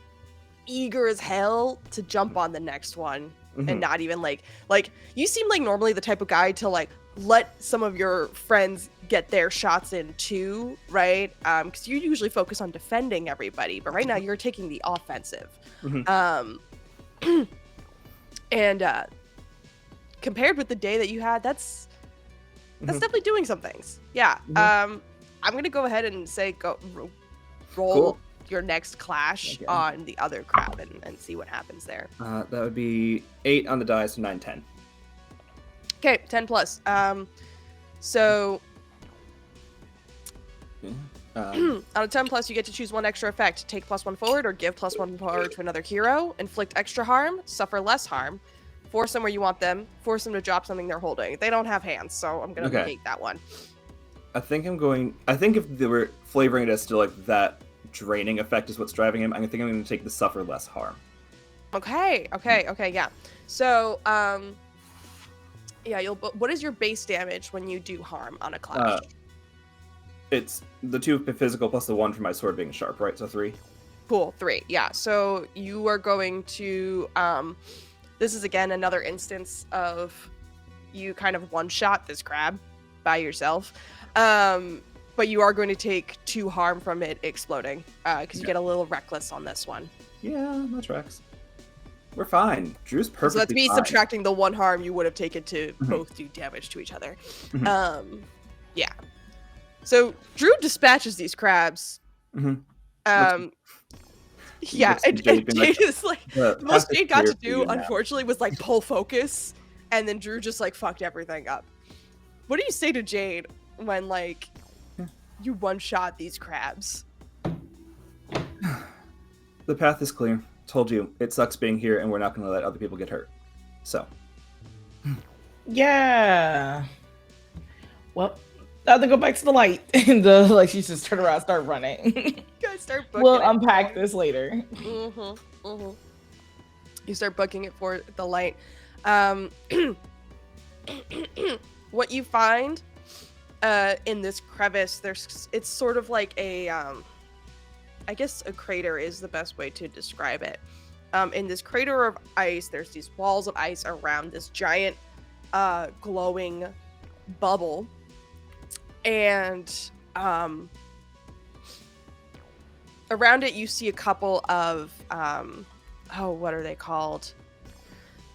eager as hell to jump on the next one. Mhm. And not even like you seem like normally the type of guy to like let some of your friends get their shots in too, right? Because you usually focus on defending everybody, but right now you're taking the offensive. Mhm. And compared with the day that you had, that's Mhm. definitely doing some things. Yeah. Mhm. I'm gonna go ahead and say roll Cool. your next clash Okay. on the other crab and see what happens there. That would be 8 on the die, so 9, 10. Okay, 10 plus. So Yeah. on a 10 plus, you get to choose 1 extra effect. Take +1 forward or give +1 forward to another hero. Inflict extra harm, suffer less harm. Force them where you want them. Force them to drop something they're holding. They don't have hands, so I'm going to Okay. negate that one. I think if they were flavoring it as still like that draining effect is what's driving him, I think I'm going to take the suffer less harm. Okay, yeah. So, yeah, what is your base damage when you do harm on a clash? It's the 2 physical plus the 1 for my sword being sharp, right? So 3. Cool, 3. Yeah, so you are going to, this is again another instance of you kind of one-shot this crab by yourself. But you are going to take 2 harm from it exploding, because you get a little reckless on this one. Yeah, that tracks. We're fine. Drew's perfectly So that's me fine. subtracting the 1 harm you would have taken to Mhm. both do damage to each other. Mhm. Yeah. So Drew dispatches these crabs. Mhm. Yeah, looks at and Jade being like, Jade is like, "The the most path is Jade got clear to for you do, now." unfortunately, was like pull focus, and then Drew just like fucked everything up. What do you say to Jade when like you one-shot these crabs? The path is clear. Told you, it sucks being here, and we're not going to let other people get hurt. So, Yeah. Well, I have to go back to the light. And like she just turn around, and start running. You guys start booking We'll it. unpack this later. You start booking it for the light. What you find in this crevice, it's sort of like a I guess a crater is the best way to describe it. In this crater of ice, there's these walls of ice around this giant glowing bubble, and around it you see a couple of what are they called?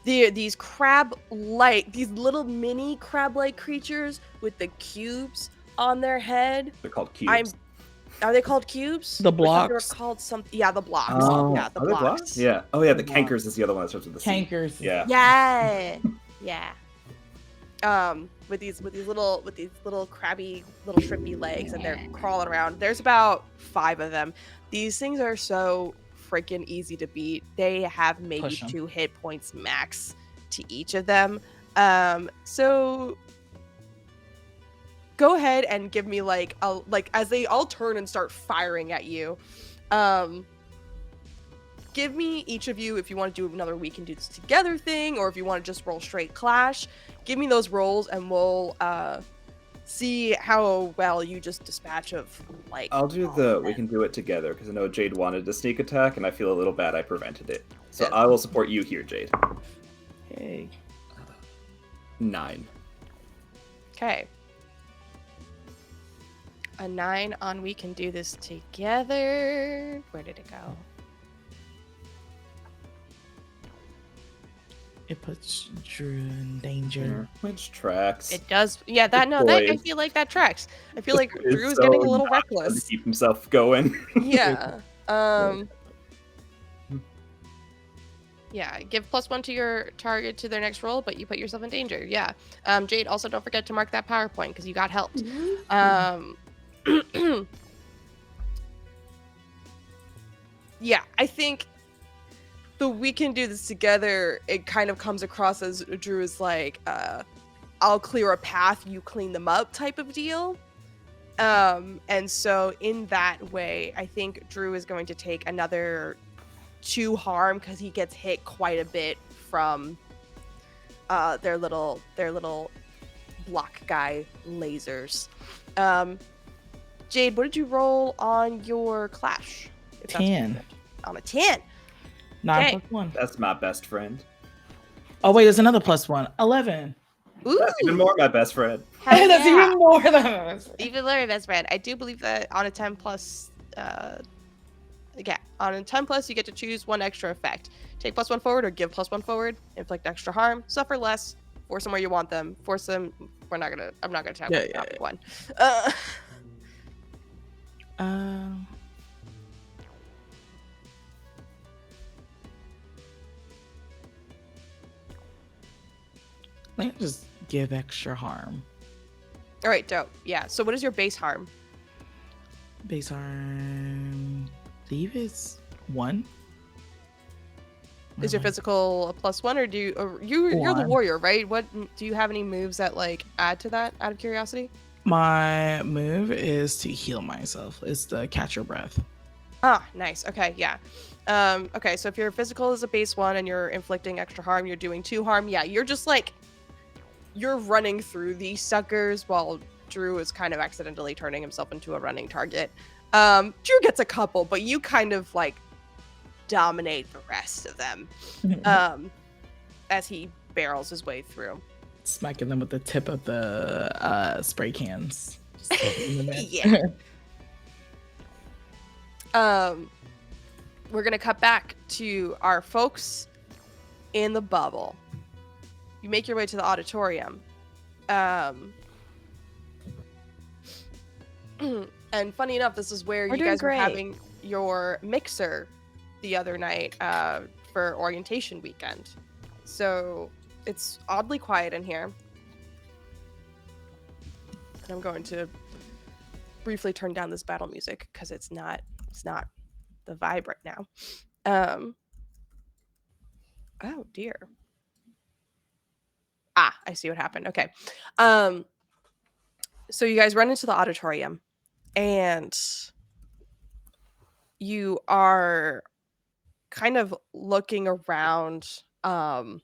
These little mini crab-like creatures with the cubes on their head. They're called cubes. Are they called cubes? The I thought they were blocks. called something. Yeah, the blocks. Oh, Yeah, the are they blocks. Yeah. Oh yeah, the The cankers is the other one that starts with the C. Cankers. Yeah. Yeah. With these little crabby, little shrimpy legs, and they're crawling around. There's about 5 of them. These things are so freaking easy to beat. They have maybe Push 'em. 2 hit points max to each of them. So go ahead and give me like as they all turn and start firing at you. Give me each of you, if you want to do another we can do this together thing, or if you want to just roll straight clash, give me those rolls and we'll see how well you just dispatch of like. I'll do we can do it together because I know Jade wanted to sneak attack and I feel a little bad I prevented it. So Yeah. I will support you here, Jade. Hey. 9. Okay. A 9 on we can do this together. Where did it go? It puts Drew in danger. Which tracks? It does. Yeah, I feel like that tracks. I feel like Drew is getting a little not trying reckless. to keep himself going. Yeah. Yeah, give +1 to your target to their next roll, but you put yourself in danger. Yeah. Jade, also don't forget to mark that PowerPoint because you got helped. Yeah, I think the we can do this together, it kind of comes across as Drew is like, I'll clear a path, you clean them up type of deal. And so in that way, I think Drew is going to take another 2 harm because he gets hit quite a bit from their little block guy lasers. Jade, what did you roll on your clash? If that's 10. correct. On a 10. 9 Okay. plus 1. That's my best friend. Oh wait, there's another +1. 11. Ooh, That's even more my best friend. hell That's yeah. even more than us. Even lower best friend. I do believe that on a 10 plus, on a 10 plus, you get to choose 1 extra effect. Take +1 forward or give +1 forward. Inflict extra harm. Suffer less. Force them where you want them. Force them. I'm not gonna tell you one. Let me just give extra harm. All right, dope. Yeah. So what is your base harm? Base harm. I believe it's 1. Is your physical a +1 or you're the 1. warrior, right? What do you have any moves that like add to that? Out of curiosity. My move is to heal myself. It's the catch your breath. Ah, nice. Okay, yeah. Okay, so if your physical is a base 1 and you're inflicting extra harm, you're doing 2 harm. Yeah, you're just like you're running through these suckers while Drew is kind of accidentally turning himself into a running target. Drew gets a couple, but you kind of like dominate the rest of them as he barrels his way through. Smacking them with the tip of the spray cans. Yeah. We're gonna cut back to our folks in the bubble. You make your way to the auditorium. And funny enough, this is where We're you doing guys were great. having your mixer the other night for orientation weekend. So it's oddly quiet in here. And I'm going to briefly turn down this battle music because it's not the vibe right now. Oh dear. I see what happened. Okay. So you guys run into the auditorium, and you are kind of looking around. And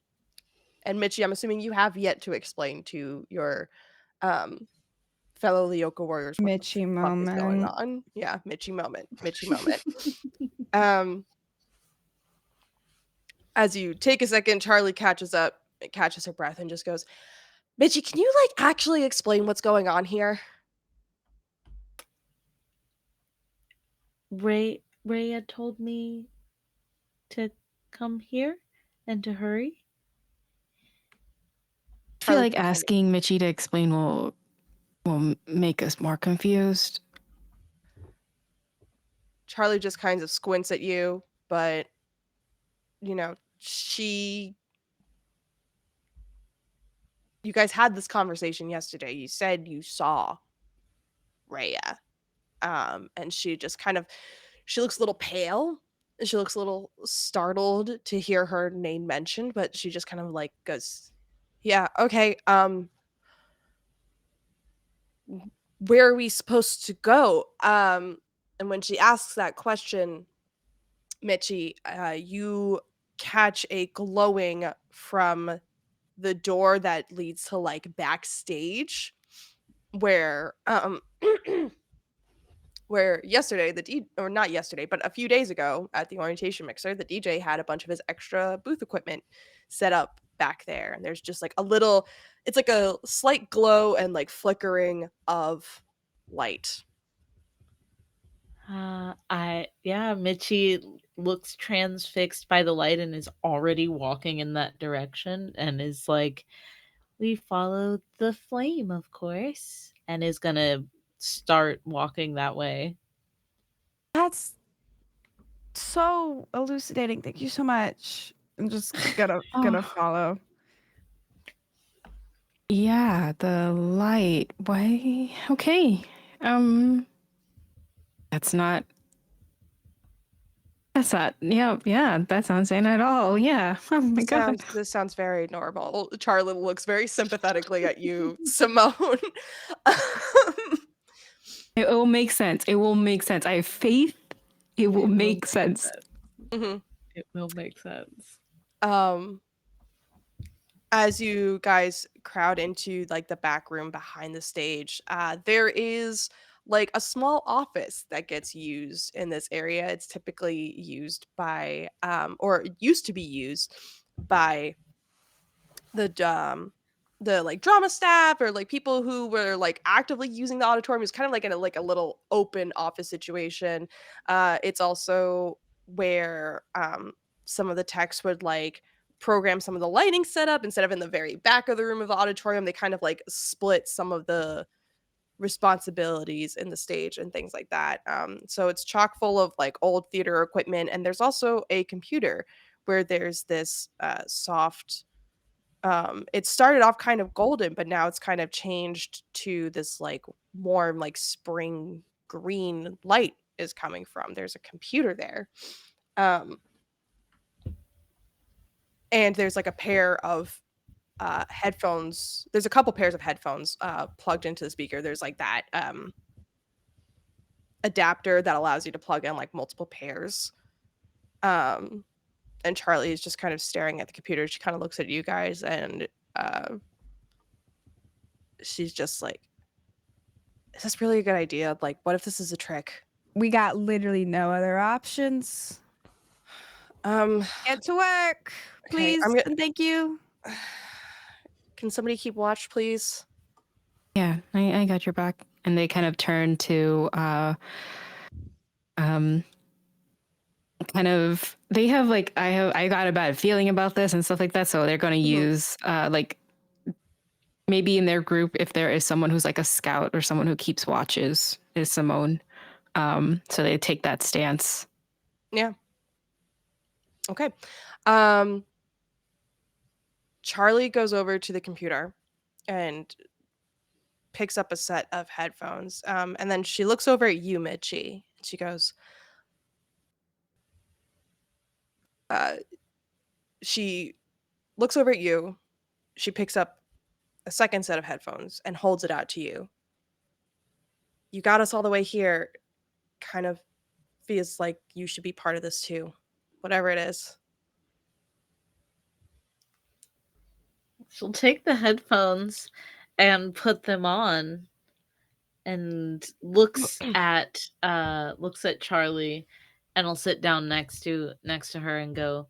Mitchie, I'm assuming you have yet to explain to your fellow Lyoko warriors what Mitchie the fuck is going moment. on. Yeah, Mitchie moment. Mitchie moment. As you take a second, Charlie catches her breath, and just goes, Mitchie, can you like actually explain what's going on here? Rhea told me to come here and to hurry. I feel Charlie like asking Mitchie to explain will make us more confused. Charlie just kind of squints at you, but you know, you guys had this conversation yesterday. You said you saw Rhea. And she just kind of, she looks a little pale. She looks a little startled to hear her name mentioned, but she just kind of like goes, yeah, okay. Where are we supposed to go? And when she asks that question, Mitchie, you catch a glowing from the door that leads to like backstage, where where yesterday or not yesterday, but a few days ago at the orientation mixer, the DJ had a bunch of his extra booth equipment set up back there, and there's just like it's like a slight glow and like flickering of light. Mitchie looks transfixed by the light and is already walking in that direction and is like, we followed the flame, of course, and is gonna start walking that way. That's so elucidating. Thank you so much. I'm just gonna follow. Yeah, the light. Why? Okay. That's not. Yeah, that sounds sane at all. Yeah. Oh my god. This sounds very normal. Charlie looks very sympathetically at you, Simone. It will make sense. It will make sense. I have faith. It will make sense. Mhm. It will make sense. As you guys crowd into like the back room behind the stage, there is like a small office that gets used in this area. It's typically used by or it used to be used by the like drama staff or like people who were like actively using the auditorium. It's kind of like in a little open office situation. It's also where some of the techs would like program some of the lighting setup instead of in the very back of the room of the auditorium. They kind of like split some of the responsibilities in the stage and things like that. So it's chock full of like old theater equipment, and there's also a computer where there's this soft it started off kind of golden, but now it's kind of changed to this like warm like spring green light is coming from. There's a computer there. And there's like a pair of headphones. There's a couple pairs of headphones plugged into the speaker. There's like that adapter that allows you to plug in like multiple pairs. And Charlie is just kind of staring at the computer. She kind of looks at you guys, and she's just like, is this really a good idea? Like, what if this is a trick? We got literally no other options. Get to work, Okay, please, and thank you. Can somebody keep watch, please? Yeah, I got your back. And they kind of turn to kind of, they have like, I got a bad feeling about this and stuff like that, so they're going to use like maybe in their group, if there is someone who's like a scout or someone who keeps watches, is Simone. So they take that stance. Yeah. Okay. Charlie goes over to the computer and picks up a set of headphones. And then she looks over at you, Mitchie. She goes, she looks over at you. She picks up a second set of headphones and holds it out to you. you got us all the way here. Kind of feels like you should be part of this too, whatever it is. She'll take the headphones and put them on and looks at Charlie, and will sit down next to her and go,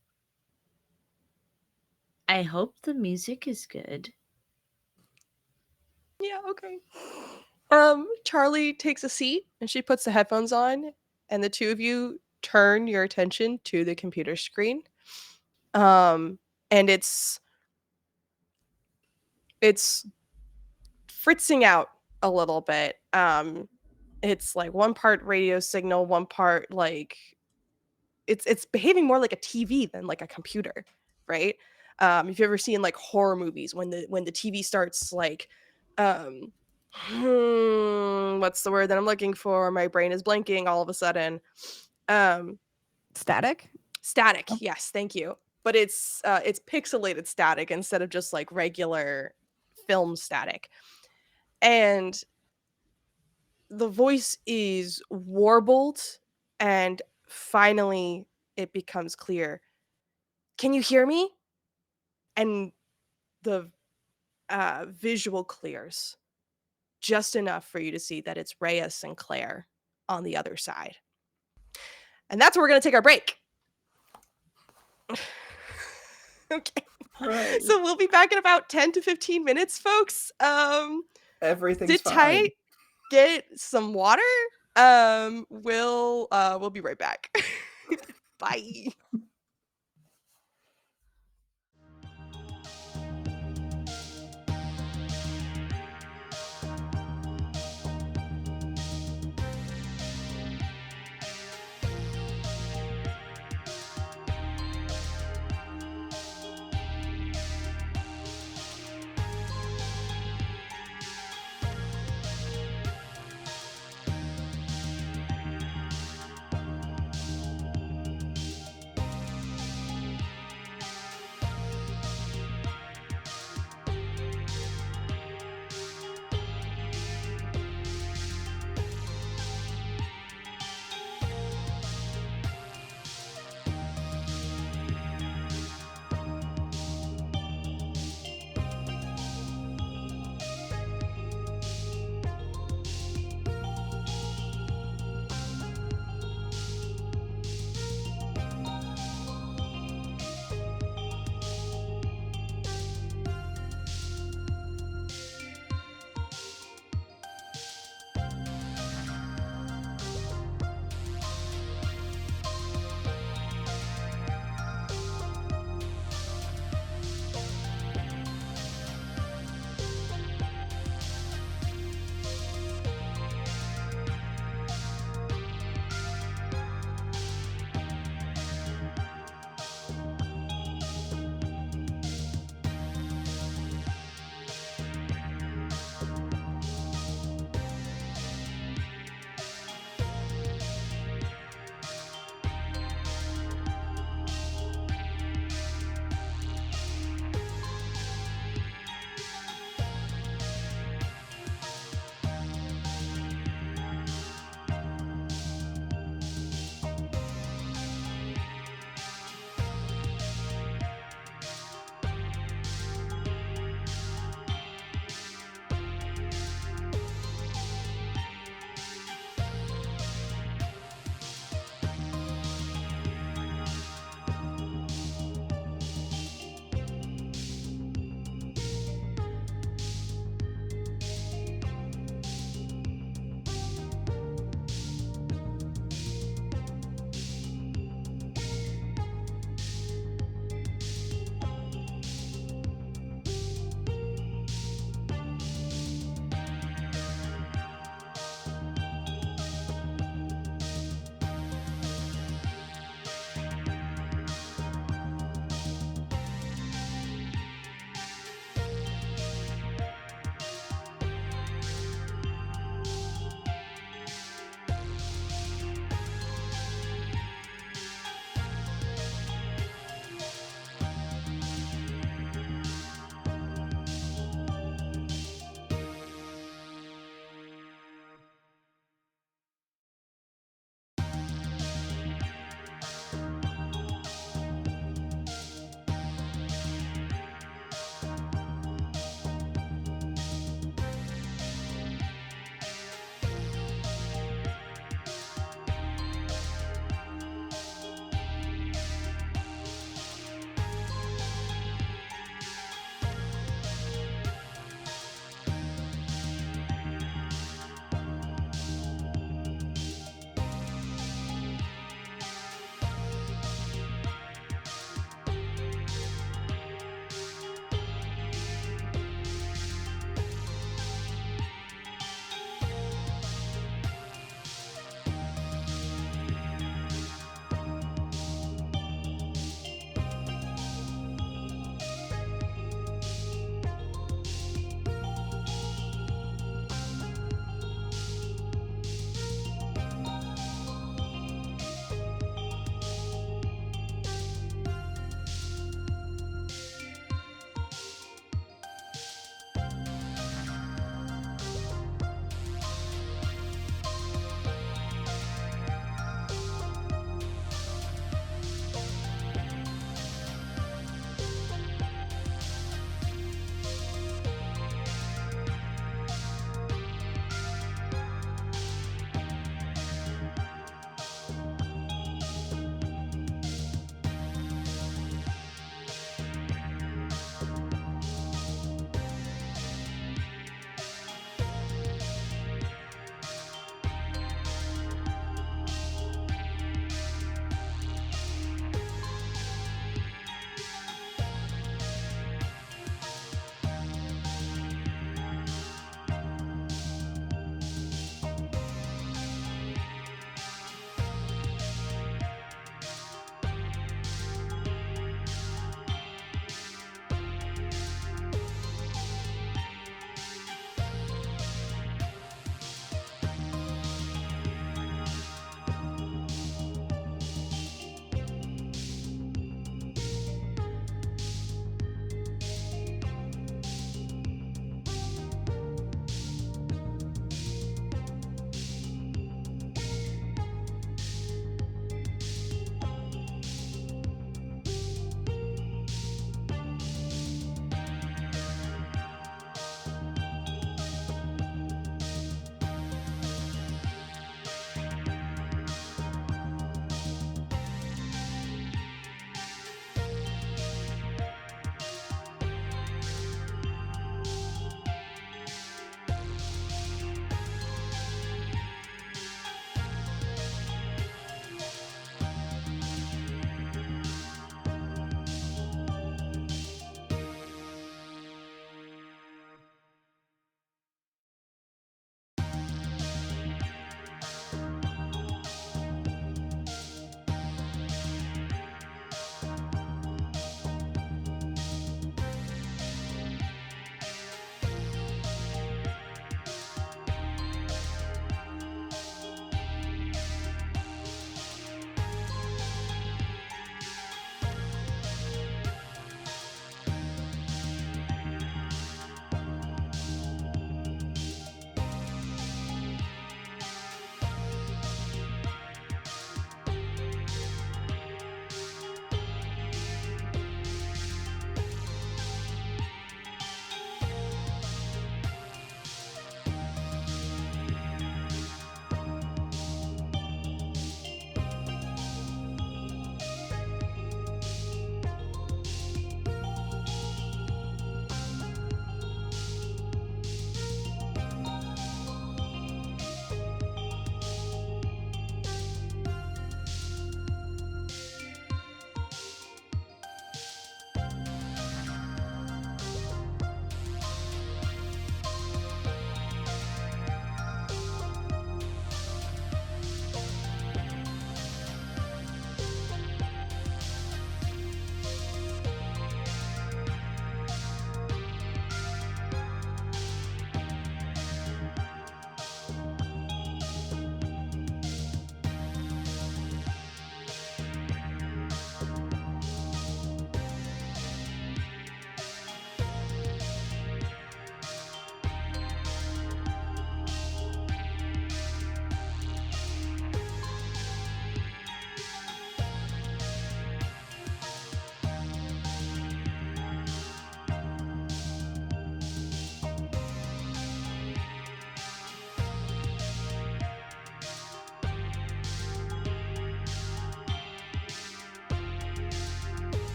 I hope the music is good. Yeah, okay. Charlie takes a seat and she puts the headphones on, and the two of you turn your attention to the computer screen. And it's fritzing out a little bit. It's like one part radio signal, one part like it's behaving more like a TV than like a computer, right? If you've ever seen like horror movies when the TV starts like what's the word that I'm looking for? My brain is blanking all of a sudden. Static? Static. Oh. Yes, thank you. But it's pixelated static instead of just like regular film static. And the voice is warbled, and finally it becomes clear. Can you hear me? And the visual clears just enough for you to see that it's Rhea Sinclair on the other side. And that's where we're going to take our break. Okay. Right. So we'll be back in about 10 to 15 minutes, folks. Everything's Sit fine. tight, get some water. We'll be right back. Bye.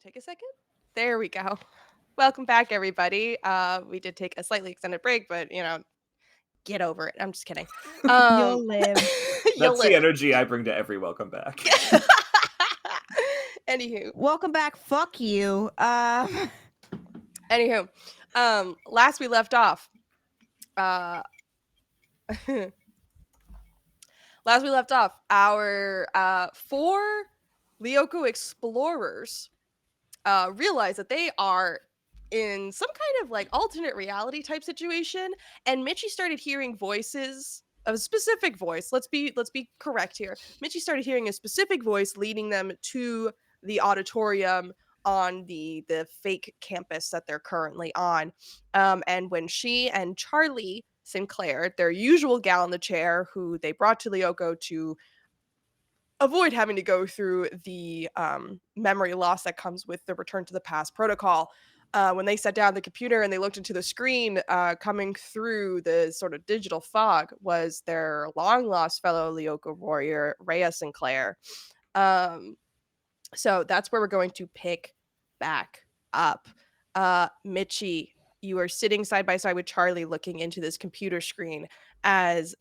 take a second. There we go. Welcome back, everybody. We did take a slightly extended break, but get over it. I'm just kidding. You'll live. You'll That's the live. energy I bring to every welcome back. Anywho, Welcome back. Fuck you. Anywho, last we left off, last we left off, our 4 Lyoko explorers realize that they are in some kind of like alternate reality type situation, and Mitchie started hearing voices, a specific voice. Let's be correct here. Mitchie started hearing a specific voice leading them to the auditorium on the fake campus that they're currently on. And when she and Charlie Sinclair, their usual gal in the chair, who they brought to Lyoko to avoid having to go through the memory loss that comes with the Return to the Past protocol. When they sat down at the computer and they looked into the screen, coming through the sort of digital fog was their long lost fellow Lyoko warrior, Rhea Sinclair. So that's where we're going to pick back up. Mitchie, you are sitting side by side with Charlie looking into this computer screen as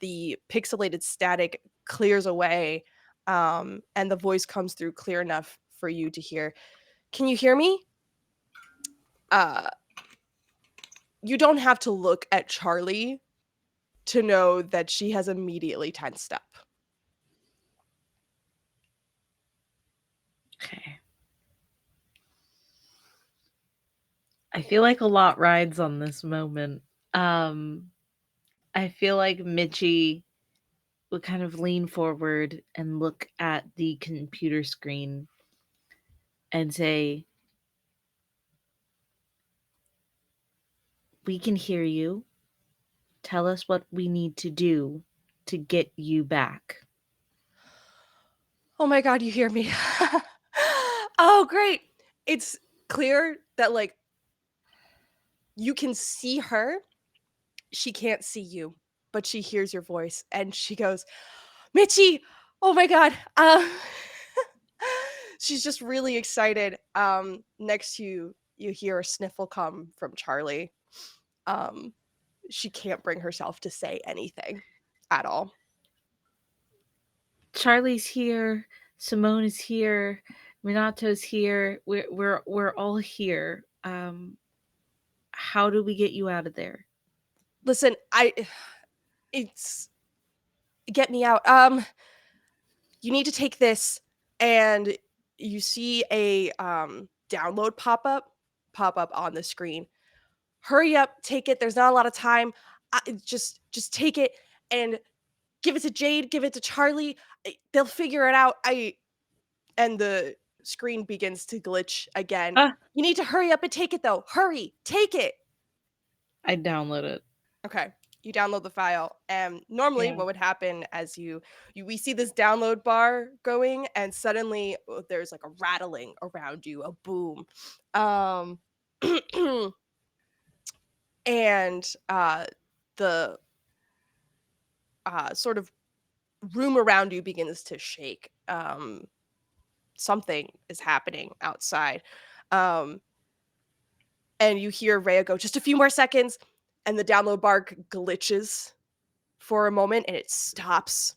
the pixelated static clears away, and the voice comes through clear enough for you to hear. Can you hear me? You don't have to look at Charlie to know that she has immediately tensed up. Okay. I feel like a lot rides on this moment. I feel like Mitchie would kind of lean forward and look at the computer screen and say, "We can hear you. Tell us what we need to do to get you back." Oh my God, you hear me. Oh, great. It's clear that, like, you can see her. She can't see you, but she hears your voice and she goes, Mitchie, oh my God. She's just really excited. Next to you, you hear a sniffle come from Charlie. She can't bring herself to say anything at all. Charlie's here. Simone is here. Minato's here. We're all here. How do we get you out of there? Listen, it's get me out. You need to take this, and you see a download pop up on the screen. Hurry up, take it. There's not a lot of time. Just take it and give it to Jade, give it to Charlie. They'll figure it out. And the screen begins to glitch again. You need to hurry up and take it though. Hurry, take it. I download it. Okay. You download the file, and normally what would happen as we see this download bar going, and suddenly there's like a rattling around you, a boom. And the sort of room around you begins to shake. Something is happening outside. And you hear Rhea go, just a few more seconds, and the download bar glitches for a moment, and it stops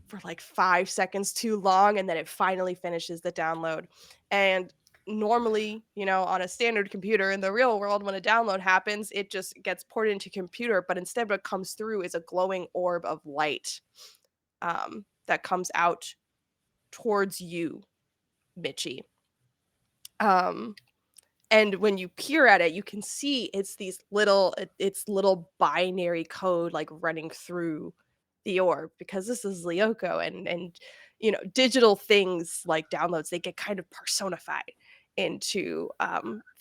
for like 5 seconds too long, and then it finally finishes the download. And normally, on a standard computer in the real world, when a download happens, it just gets ported into computer, but instead what comes through is a glowing orb of light that comes out towards you, Mitchie. And when you peer at it, you can see it's little binary code like running through the orb, because this is Lyoko, and digital things like downloads, they get kind of personified into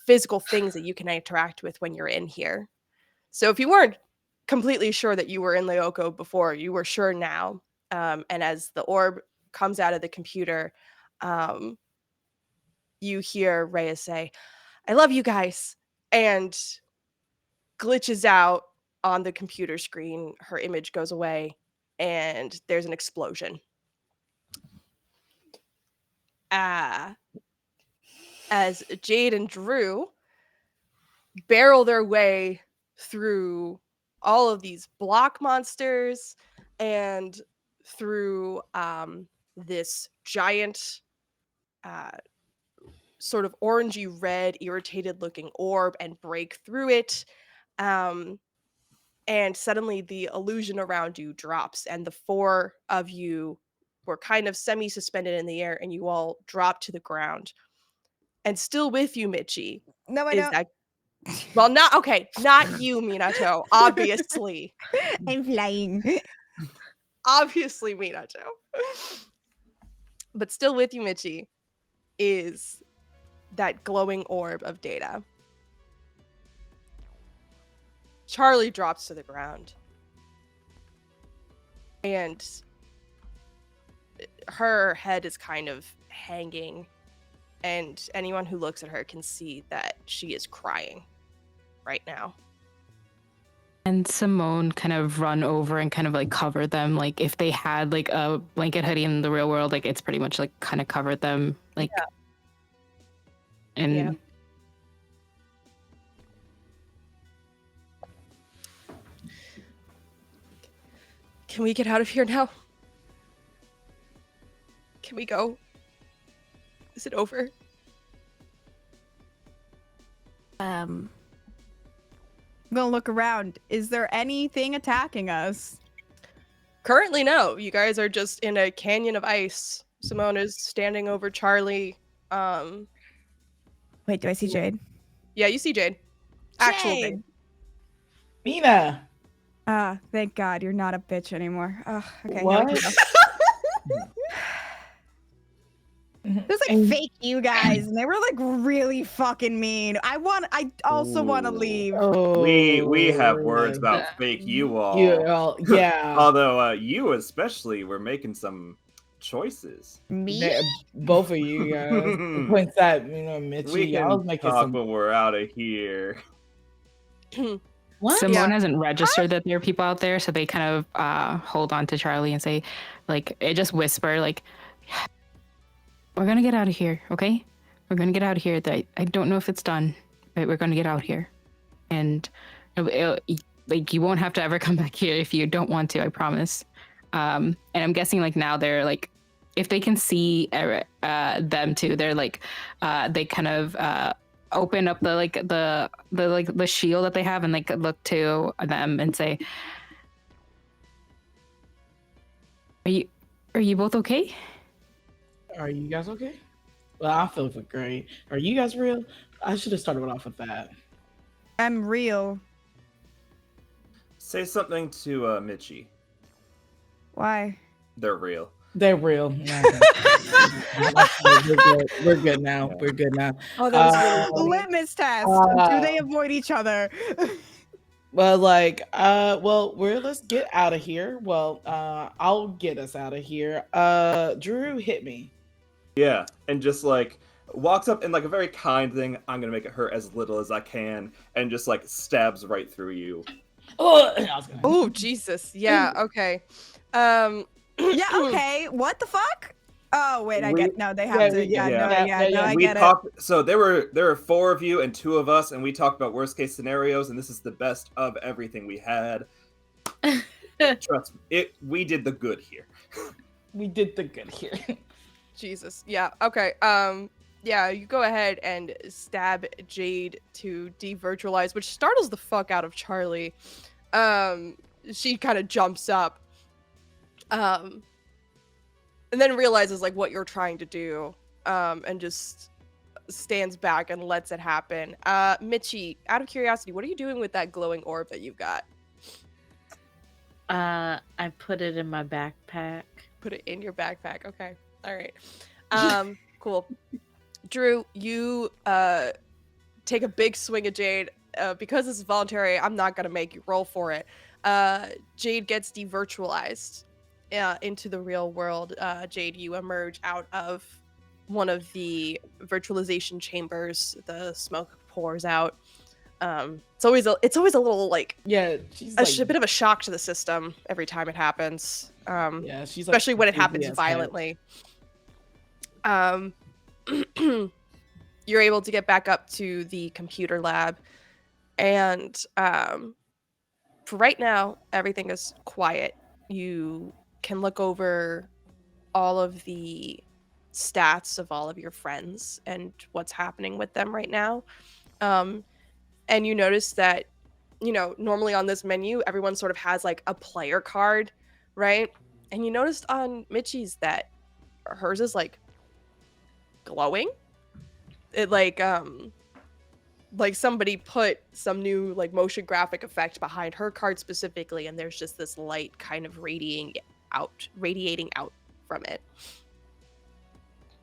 physical things that you can interact with when you're in here. So if you weren't completely sure that you were in Lyoko before, you were sure now. And as the orb comes out of the computer, you hear Rhea say, I love you guys, and glitches out on the computer screen. Her image goes away, and there's an explosion. as Jade and Drew barrel their way through all of these block monsters and through this giant sort of orangey red irritated looking orb and break through it. And suddenly the illusion around you drops, and the four of you were kind of semi-suspended in the air, and you all drop to the ground. And still with you, Mitchie, No, I is don't. that well, not you, Minato, obviously. I'm flying. Obviously, Minato. But still with you, Mitchie, is that glowing orb of data. Charlie drops to the ground. And her head is kind of hanging. And anyone who looks at her can see that she is crying right now. And Simone kind of run over and kind of like cover them. Like if they had like a blanket hoodie in the real world, like it's pretty much like kind of covered them. Like, and Yeah. Can we get out of here now? Can we go? Is it over? I'm gonna look around. Is there anything attacking us? Currently, no. You guys are just in a canyon of ice. Simone is standing over Charlie. Wait, do I see Jade? Yeah, you see Jade. Actual Jade. Jade! Mina. Ah, thank God you're not a bitch anymore. Oh, okay. What? Now we can go. There's like fake you guys, and they were like really fucking mean. I also want to leave. Oh, We have words about fake you all. Yeah. Although you especially were making some choices. Me? Both of you guys. Points at Mitchie. We I was can making talk some. when we're out of here. What? Simone Yeah. hasn't registered that there are people out there, so they kind of hold on to Charlie and say, like, it just whisper, like, we're gonna get out of here, okay? We're gonna get out of here. I don't know if it's done, but we're gonna get out here, and like you won't have to ever come back here if you don't want to. I promise. And I'm guessing like now they're like, if they can see them too, they're like, they kind of open up the shield that they have and like look to them and say, "Are you both okay?" Are you guys okay? Well, I feel great. Are you guys real? I should have started off with that. I'm real. Say something to Mitchie. Why? They're real. They're real. We're good now. We're good now. Oh, that was really funny. Litmus test. Do they avoid each other? Well, let's get out of here. Well, I'll get us out of here. Drew, hit me. Yeah, and just like walks up in like a very kind thing. I'm gonna make it hurt as little as I can, and just like stabs right through you. Oh, Jesus. Yeah, okay. Yeah, okay. What the fuck? Oh, wait, I get no, they have to. I We get it. talked. So there were 4 of you and 2 of us, and we talked about worst case scenarios, and this is the best of everything we had. Trust me, we did the good here. We did the good here. Jesus. Yeah, okay. Yeah, you go ahead and stab Jade to de-virtualize, which startles the fuck out of Charlie. She kind of jumps up. And then realizes like what you're trying to do. And just stands back and lets it happen. Mitchie, out of curiosity, what are you doing with that glowing orb that you've got? I put it in my backpack. Put it in your backpack. Okay. All right. Cool. Drew, you take a big swing at Jade. Because this is voluntary, I'm not going to make you roll for it. Jade gets devirtualized into the real world. Jade, you emerge out of one of the virtualization chambers. The smoke pours out. It's always a little like she's a bit of a shock to the system every time it happens. She's especially when it happens PTSD. violently. you're able to get back up to the computer lab, and for right now, everything is quiet. You can look over all of the stats of all of your friends and what's happening with them right now. And you notice that, normally on this menu, everyone sort of has like a player card, right? And you noticed on Mitchie's that hers is like glowing. It like somebody put some new like motion graphic effect behind her card specifically, and there's just this light kind of radiating out from it.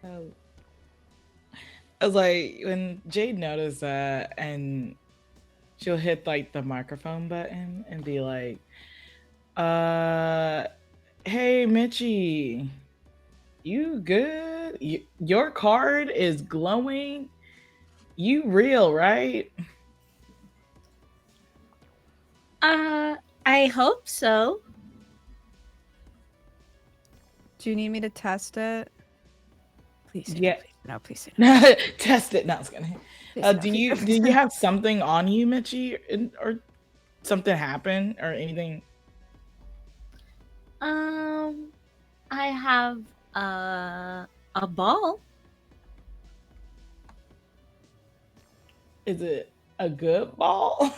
I was like, when Jade noticed that, and she'll hit like the microphone button and be like, hey Mitchie, you good? Your card is glowing. You real, right? I hope so. Do you need me to test it? Please. Yeah. No, please. Test it. No, it's gonna. Do you have something on you, Mitchie, or something happen or anything? I have a ball. Is it a good ball?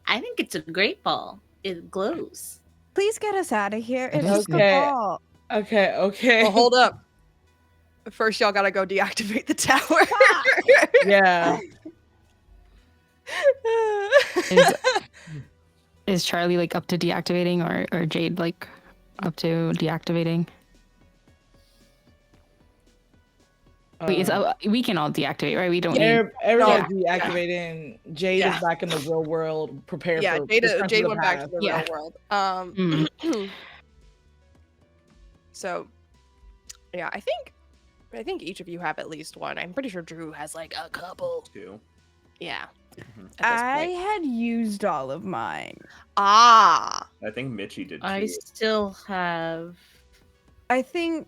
I think it's a great ball. It glows. Please get us out of here. It's Okay. just a ball. Okay. Well, hold up. First, y'all gotta go deactivate the tower. Yeah. Is Charlie like up to deactivating, or Jade like up to deactivating? Wait, we can all deactivate, right? We don't need. Everyone's deactivating. Jade is back in the real world, prepared for. Jade went back to the real world. So, yeah, I think each of you have at least one. I'm pretty sure Drew has like a couple. 2. Yeah. I had used all of mine. Ah. I think Mitchie did too. I still have. I think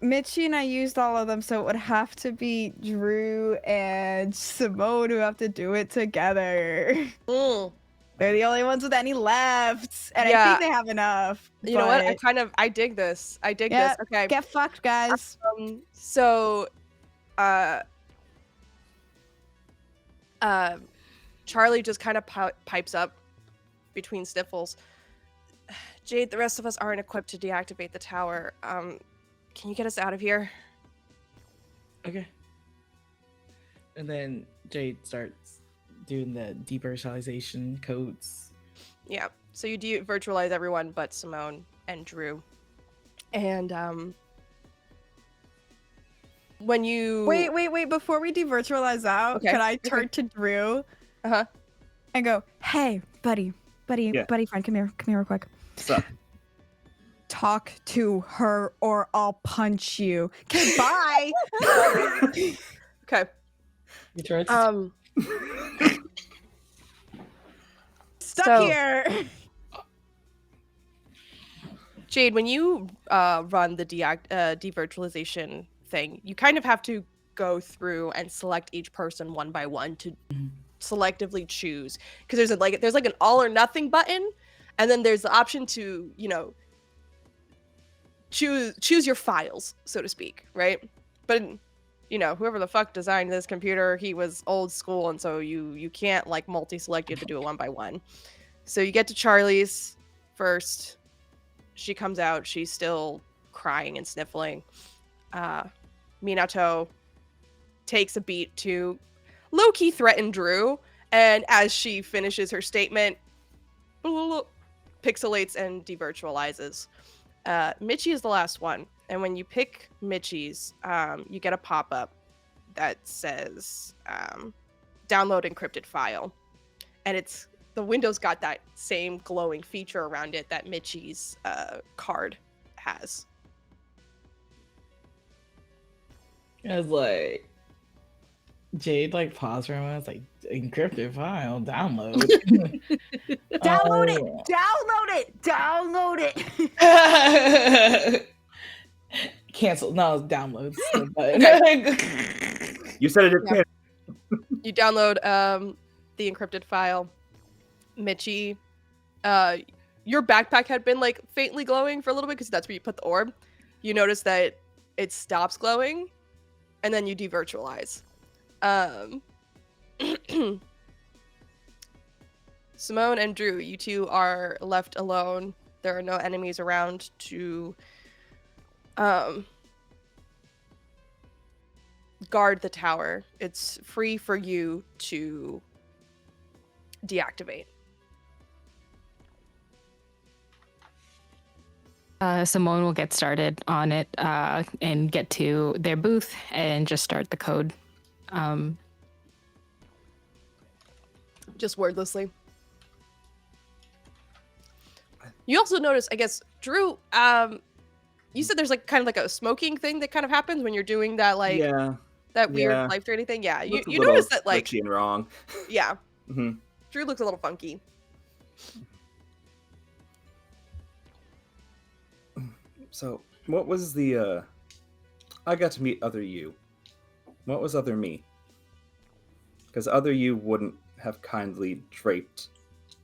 Mitchie and I used all of them, so it would have to be Drew and Simone who have to do it together. They're the only ones with any left, and I think they have enough. You know what? I dig this. This. Okay. Get fucked, guys. So, Charlie just kind of pipes up between sniffles. Jade, the rest of us aren't equipped to deactivate the tower. Can you get us out of here? Okay. And then Jade starts doing the devirtualization codes. Yeah. So you virtualize everyone but Simone and Drew. And when you wait, before we devirtualize out, can I turn to Drew and go, hey, buddy friend, come here real quick. What's up? Talk to her or I'll punch you. Okay, bye. Okay. Stuck here. Jade, when you run the devirtualization thing, you kind of have to go through and select each person one by one to selectively choose, because there's like an all or nothing button, and then there's the option to choose your files, so to speak, right? But whoever the fuck designed this computer, he was old school, and so you can't like multi-select. You have to do it one by one. So you get to Charlie's first. She comes out. She's still crying and sniffling. Minato takes a beat to low-key threaten Drew, and as she finishes her statement, pixelates and devirtualizes. Mitchie is the last one, and when you pick Mitchie's, you get a pop-up that says download encrypted file, and the Windows got that same glowing feature around it that Mitchie's card has. I was like, Jade paused for a moment. It's like, encrypted file, download. Download it. Cancel. No, it's downloads. You said it Yeah. again. You download the encrypted file. Mitchie, your backpack had been like faintly glowing for a little bit because that's where you put the orb. You notice that it stops glowing, and then you devirtualize. Simone and Drew, you two are left alone. There are no enemies around to guard the tower. It's free for you to deactivate. Simone will get started on it and get to their booth and just start the code. Just wordlessly. You also notice, I guess, Drew, you said there's like kind of like a smoking thing that kind of happens when you're doing that, like, that weird yeah. life draining thing. Yeah, you Looks a little notice that, like, glitchy and wrong. yeah, Mhm. Drew looks a little funky. So, what was the, I got to meet other you. What was other me? Because other you wouldn't have kindly draped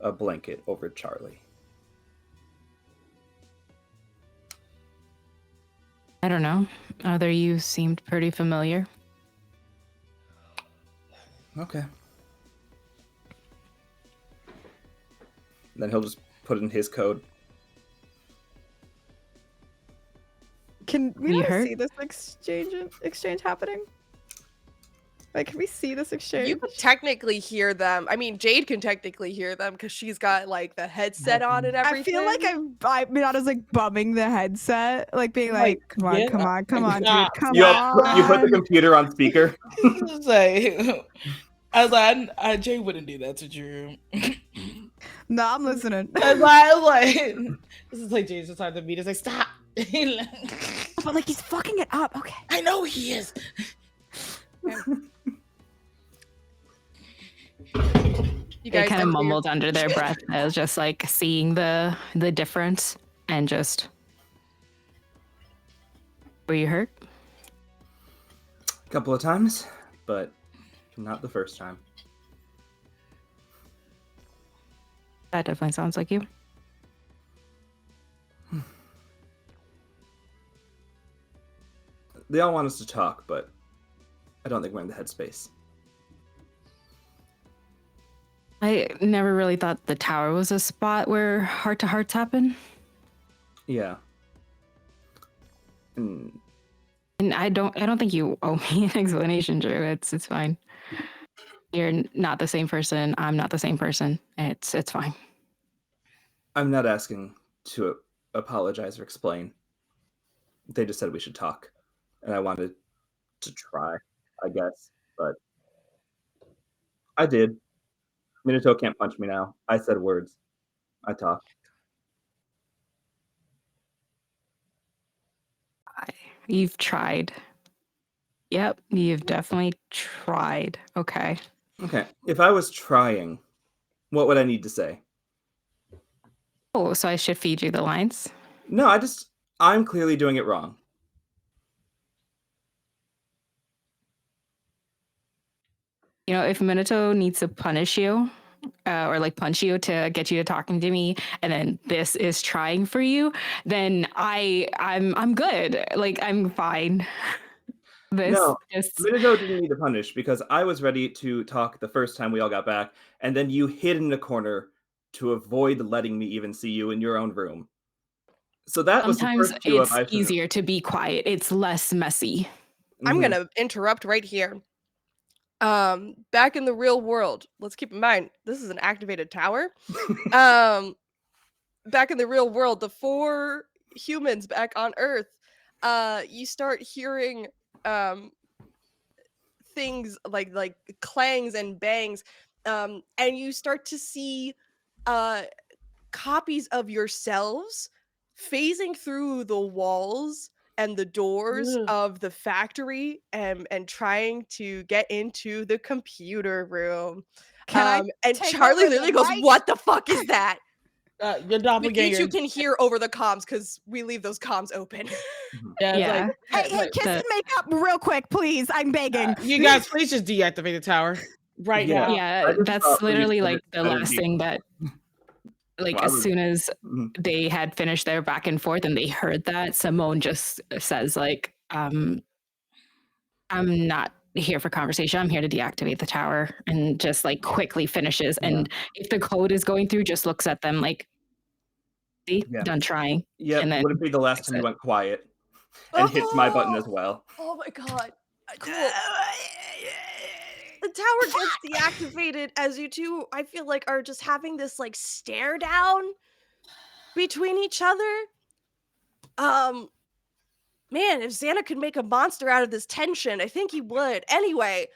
a blanket over Charlie. I don't know. Other you seemed pretty familiar. Okay. Then he'll just put in his code. Can we You not hurt? see this exchange happening? Like, can we see this exchange? You can technically hear them. I mean, Jade can technically hear them because she's got like the headset on and everything. I feel like Minato's like bumming the headset, like being like, come on, yeah, come on, come on, dude, stop. come You on. put the computer on speaker. It's like, I was like, Jay wouldn't do that to Drew. No, I'm listening. I was like, this is like Jay's just talking to me. It's like, stop. But like he's fucking it up. Okay. I know he is. You They guys kind of enter- mumbled under their breath as just like seeing the difference and just. Were you hurt? A couple of times, but not the first time. That definitely sounds like you. They all want us to talk, but I don't think we're in the headspace. I never really thought the tower was a spot where heart-to-hearts happen. Yeah. And And I don't think you owe me an explanation, Drew. It's fine. You're not the same person. I'm not the same person. It's fine. I'm not asking to apologize or explain. They just said we should talk. And I wanted to try, I guess. But I did. Minato can't punch me now. I said words. I talked. You've tried. Yep, you've definitely tried. Okay. Okay. If I was trying, what would I need to say? Oh, so I should feed you the lines? No, I'm clearly doing it wrong. You know, if Minato needs to punish you or like punch you to get you to talking to me, and then this is trying for you, then I'm good. Like I'm fine. No, Minato didn't need to punish because I was ready to talk the first time we all got back, and then you hid in the corner to avoid letting me even see you in your own room. So that sometimes was the first cue it's of I should- easier to be quiet. It's less messy. I'm Mhm. gonna interrupt right here. Back in the real world, let's keep in mind this is an activated tower. Back in the real world, the 4 humans back on Earth, you start hearing things like clangs and bangs, and you start to see copies of yourselves phasing through the walls and the doors Ugh. of the factory and trying to get into the computer room. Can I And take Charlie over the literally goes, mic? "What the fuck is that?" Your We doppelganger. you can hear over the comms because we leave those comms open. Yeah, it's Yeah. like, Hey, kiss and make up real quick, please. I'm begging. you guys, please just deactivate the tower right Yeah. now. Yeah, I just that's thought we literally said like it the better last be- thing that, like, Well, I as was- soon as Mhm. they had finished their back and forth and they heard that, Simone just says, like, I'm not here for conversation. I'm here to deactivate the tower, and just like quickly finishes. Yeah. And if the code is going through, just looks at them like, see, Yeah. done trying. Yeah, And then would it be the last fix time you it. went quiet and hits my button as well? Oh my god. Cool. The tower gets deactivated as you two, I feel like, are just having this like stare down between each other. Man, if X.A.N.A could make a monster out of this tension, I think he would. Anyway,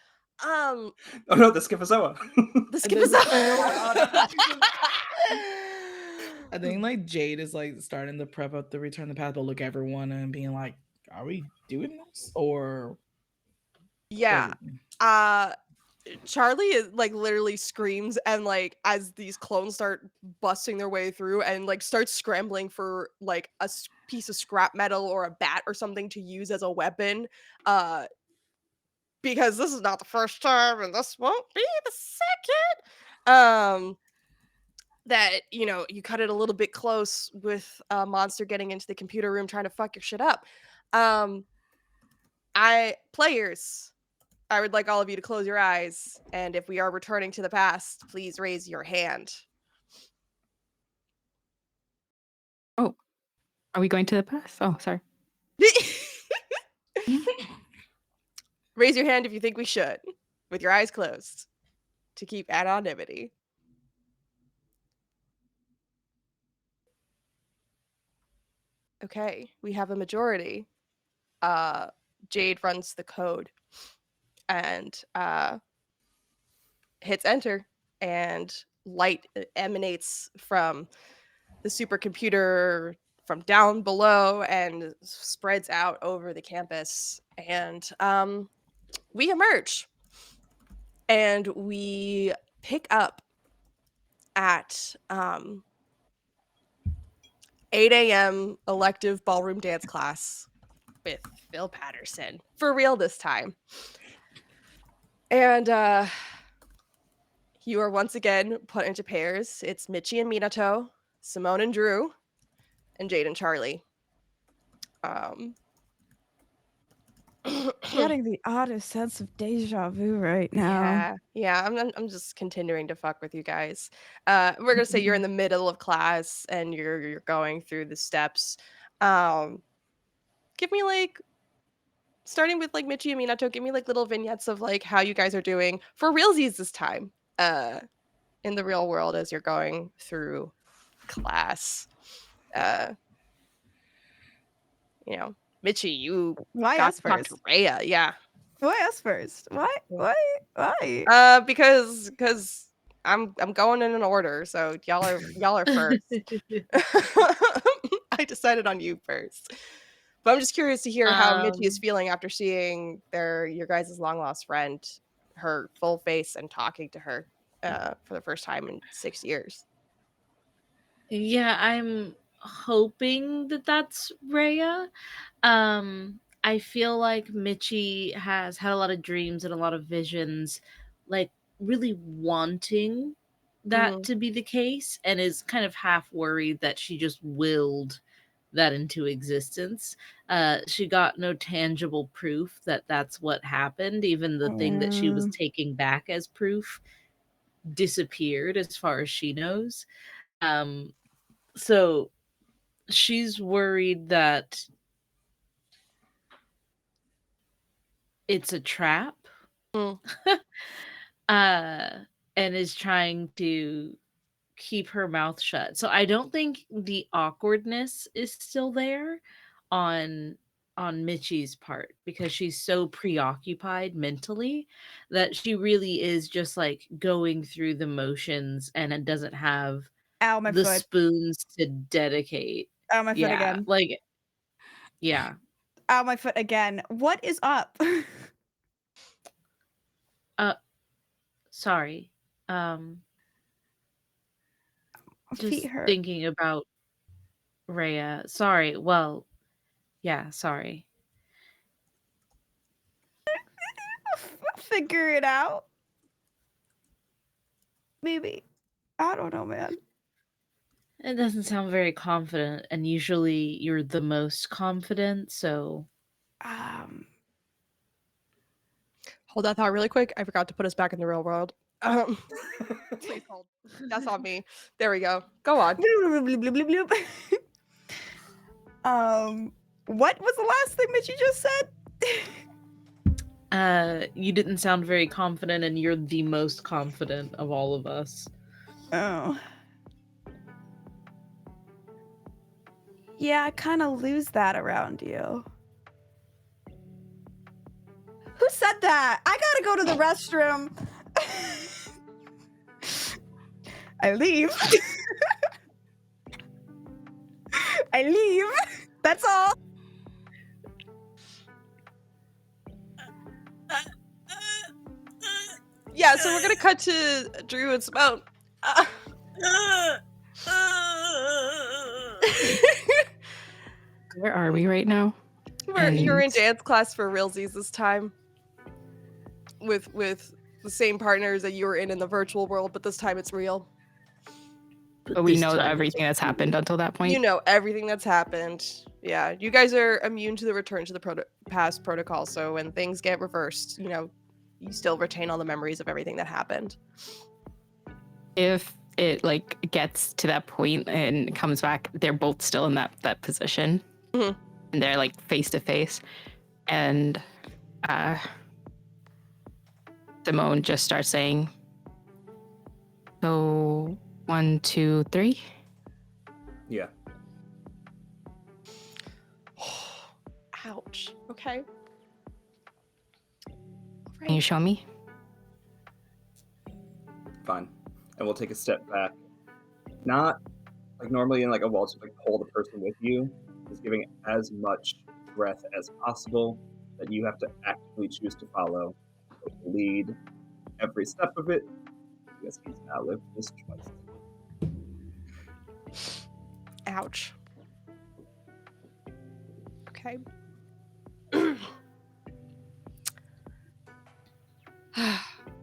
Oh no, the Schifozoa. the And then- Schifozoa. I think like Jade is like starting to prep up the Return the Path, but look at everyone and being like, "Are we doing this or?" Yeah. Charlie is like literally screams, and like as these clones start busting their way through and like starts scrambling for like a piece of scrap metal or a bat or something to use as a weapon, because this is not the first time and this won't be the second that you cut it a little bit close with a monster getting into the computer room trying to fuck your shit up. I would like all of you to close your eyes, and if we are returning to the past, please raise your hand. Oh, are we going to the past? Oh, sorry. Raise your hand if you think we should, with your eyes closed, to keep anonymity. Okay, we have a majority. Jade runs the code and hits enter, and light emanates from the supercomputer from down below and spreads out over the campus. And we emerge, and we pick up at 8 a.m. elective ballroom dance class with Phil Patterson, for real this time. And you are once again put into pairs. It's Mitchie and Minato, Simone and Drew, and Jade and Charlie. Getting the oddest sense of deja vu right now. Yeah. I'm just continuing to fuck with you guys. We're gonna say you're in the middle of class and you're going through the steps. Give me like, starting with like Mitchie and Minato, give me like little vignettes of like how you guys are doing for realsies this time. In the real world as you're going through class. Mitchie, you Why got us to talk first? to Rhea, yeah. Why us first? Why? Because I'm going in an order, so y'all are first. I decided on you first. But I'm just curious to hear how Mitchie is feeling after seeing your guys' long lost friend, her full face, and talking to her for the first time in 6 years. Yeah, I'm hoping that that's Rhea. I feel like Mitchie has had a lot of dreams and a lot of visions, like really wanting that to be the case, and is kind of half worried that she just willed that into existence. She got no tangible proof that that's what happened. Even the thing that she was taking back as proof disappeared as far as she knows. So she's worried that it's a trap. And is trying to keep her mouth shut. So I don't think the awkwardness is still there on Mitchie's part, because she's so preoccupied mentally that she really is just like going through the motions, and it doesn't have Ow, my the foot. spoons to dedicate. Ow, my foot again. Like, yeah. Ow, my foot again. What is up? Sorry. Just Feet hurt. thinking about Rhea. Sorry. Well, yeah, sorry. I'll figure it out. Maybe. I don't know, man. It doesn't sound very confident, and usually you're the most confident, so Hold that thought really quick. I forgot to put us back in the real world. Please hold. That's on me. There we go. Go on. What was the last thing that you just said? you didn't sound very confident, and you're the most confident of all of us. Oh. Yeah, I kind of lose that around you. Who said that? I gotta go to the restroom. I leave. I leave. That's all. Yeah, so we're gonna cut to Drew and Simone. Where are we right now? You're in And- dance class for realsies this time. With the same partners that you were in the virtual world, but this time it's real. But we This know time everything that's happened until that point. You know everything that's happened. Yeah, you guys are immune to the return to the past protocol, so when things get reversed, you still retain all the memories of everything that happened. If it like gets to that point and comes back, they're both still in that position, Mhm. and they're like face to face, and Simone just starts saying, "So 1, 2, 3." Yeah. Ouch. Okay. Can you show me? Fine. And we'll take a step back. Not like normally in like a wall to like pull the person with you. Is giving as much breath as possible that you have to actively choose to follow. So lead every step of it. Because he's now lived this twice. Ouch. Okay.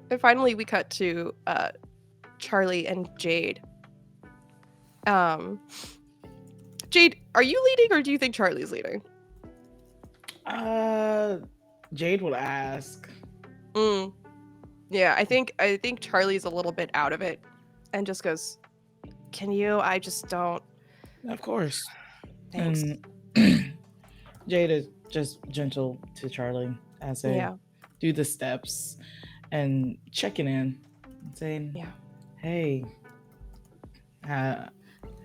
And finally, we cut to Charlie and Jade. Jade, are you leading, or do you think Charlie's leading? Jade will ask. Yeah, I think Charlie's a little bit out of it, and just goes, "Can you? I just don't." Of course. Thanks. And Jade is just gentle to Charlie as they Yeah. do the steps and checking in, saying, Yeah. "Hey, how'd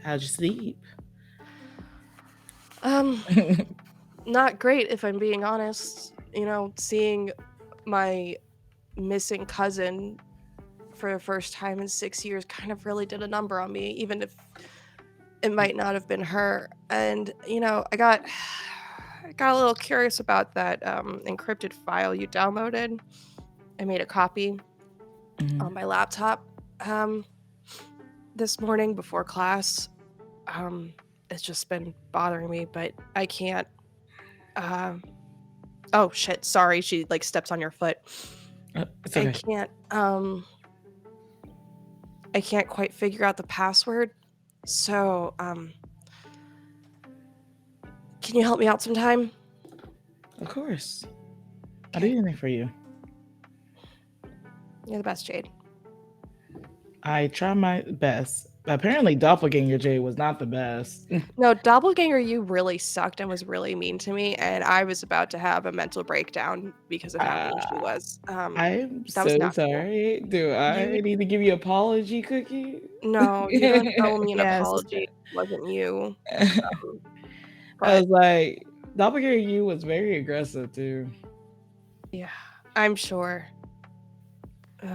you sleep?" Not great, if I'm being honest. Seeing my missing cousin for the first time in 6 years kind of really did a number on me, even if it might not have been her. And I got a little curious about that encrypted file you downloaded. I made a copy Mhm. on my laptop this morning before class. It's just been bothering me, but I can't. Oh shit! Sorry, she like steps on your foot. It's okay. I can't quite figure out the password. So, can you help me out sometime? Of course. I'll do anything for you. You're the best, Jade. I try my best. Apparently, Doppelganger Jade was not the best. No, Doppelganger, you really sucked and was really mean to me, and I was about to have a mental breakdown because of how mean she was. I'm that was so not cool. sorry. Do I need to give you an apology cookie? No, you don't owe me an Yes. apology. It wasn't you. I But was like, Doppelganger you was very aggressive too. yeah, I'm sure.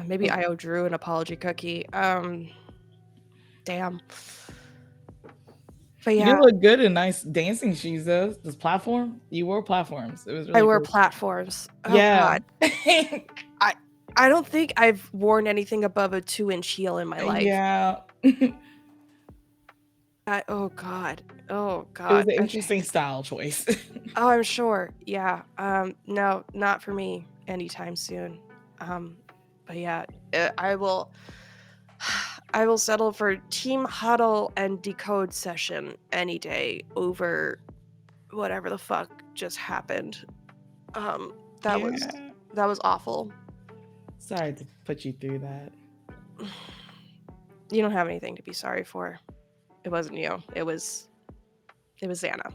Maybe I owe Drew an apology cookie. Damn. But You yeah, did look good in nice dancing shoes though. This platform, you wore platforms. It was really I wear cool. platforms. Oh Yeah. God. I don't think I've worn anything above a 2-inch heel in my life. Yeah. Oh God. Oh It was God. an Okay. interesting style choice. Oh, I'm sure. Yeah. No, not for me anytime soon. But yeah, I will. I will settle for team huddle and decode session any day over whatever the fuck just happened. That was awful. Sorry to put you through that. You don't have anything to be sorry for. It wasn't you. It was X.A.N.A.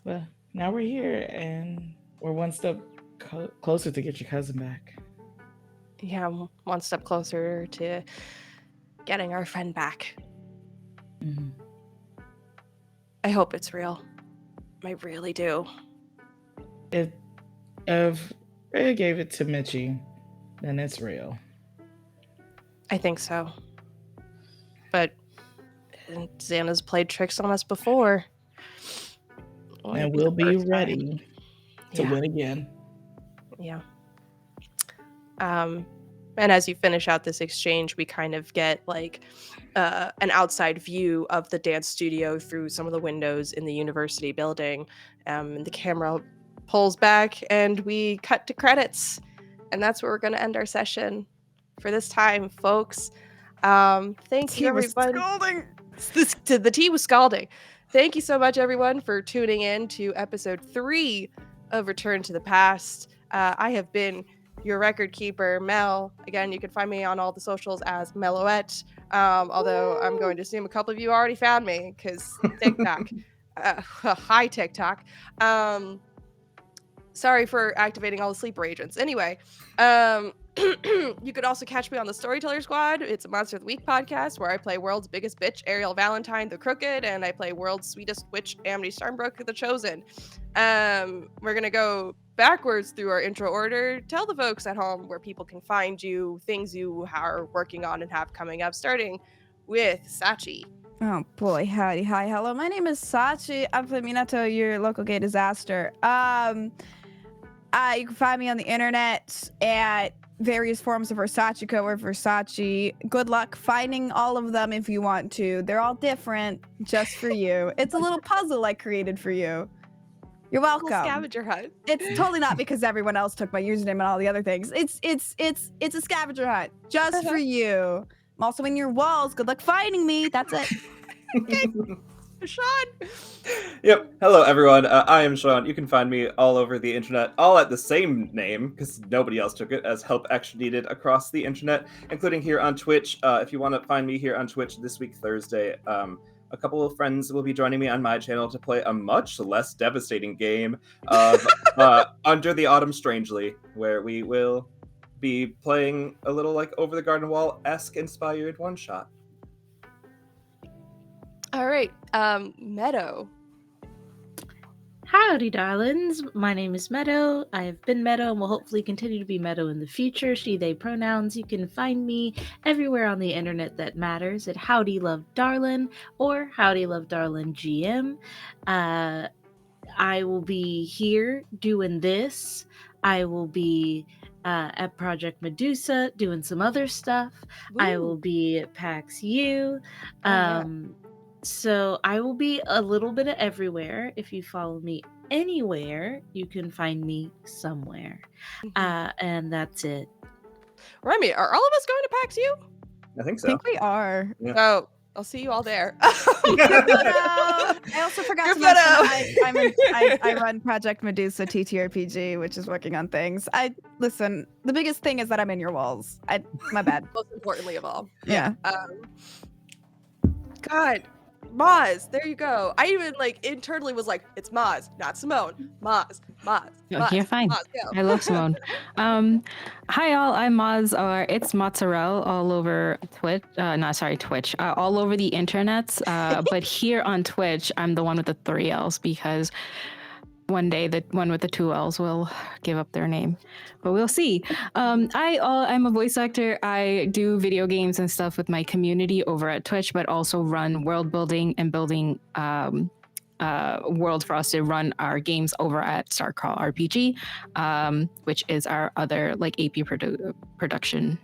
Well, now we're here and we're one step closer to get your cousin back. Yeah, one step closer to getting our friend back. Mm-hmm. I hope it's real. I really do. If Rhea gave it to Mitchie, then it's real. I think so. But X.A.N.A's played tricks on us before. And we'll be ready to win again. Yeah. And as you finish out this exchange, we kind of get like an outside view of the dance studio through some of the windows in the university building. And the camera pulls back and we cut to credits. And that's where we're going to end our session for this time, folks. Thank you, everybody. The tea was scalding. Thank you so much, everyone, for tuning in to episode 3 of Return to the Past. I have been your record keeper, Mel. Again, you can find me on all the socials as Meloette. Although I'm going to assume a couple of you already found me because TikTok. Hi, TikTok. Sorry for activating all the sleeper agents. Anyway, you could also catch me on the Storyteller Squad. It's a Monster of the Week podcast where I play World's Biggest Bitch, Ariel Valentine the Crooked, and I play World's Sweetest Witch, Amity Stormbrook the Chosen. We're going to go backwards through our intro order. Tell the folks at home where people can find you, things you are working on and have coming up, starting with Sachi. Oh boy, howdy, hi, hello. My name is Sachi. I'm from Minato, your local gay disaster. You can find me on the internet at various forms of Versachiko or Versace. Good luck finding all of them if you want to. They're all different, just for you. It's a little puzzle I created for you. You're welcome. Scavenger hunt. It's totally not because everyone else took my username and all the other things. It's a scavenger hunt just for you. I'm also in your walls. Good luck finding me. That's it. Okay. Sean. Yep. Hello, everyone. I am Sean. You can find me all over the internet, all at the same name, because nobody else took it, as Help Action Needed across the internet, including here on Twitch. If you want to find me here on Twitch this week, Thursday, a couple of friends will be joining me on my channel to play a much less devastating game of Under the Autumn Strangely, where we will be playing a little like Over the Garden Wall-esque inspired one-shot. All right, Meadow. Howdy, darlings. My name is Meadow. I have been Meadow and will hopefully continue to be Meadow in the future. She, they pronouns. You can find me everywhere on the internet that matters at Howdy Love Darlin or Howdy Love Darlin GM. I will be here doing this. I will be at Project Medusa doing some other stuff. Woo. I will be at PAX U. So I will be a little bit of everywhere. If you follow me anywhere, you can find me somewhere. And that's it. Remy, are all of us going to PAX U? I think so. I think we are. Yeah. Oh, I'll see you all there. I also forgot to mention I run Project Medusa TTRPG, which is working on things. Listen, the biggest thing is that I'm in your walls. My bad. Most importantly of all. Yeah. God, Maz, there you go. I even internally was like, it's Maz, not Simone. Maz. You're fine. Maz, go. I love Simone. Hi all, I'm Maz, or it's Mozzarella all over Twitch. Twitch. All over the internets. But here on Twitch, I'm the one with the 3 L's because one day the one with the 2 L's will give up their name, but we'll see. I'm a voice actor. I do video games and stuff with my community over at Twitch, but also run world building and building world for us to run our games over at Starcrawl RPG, which is our other AP production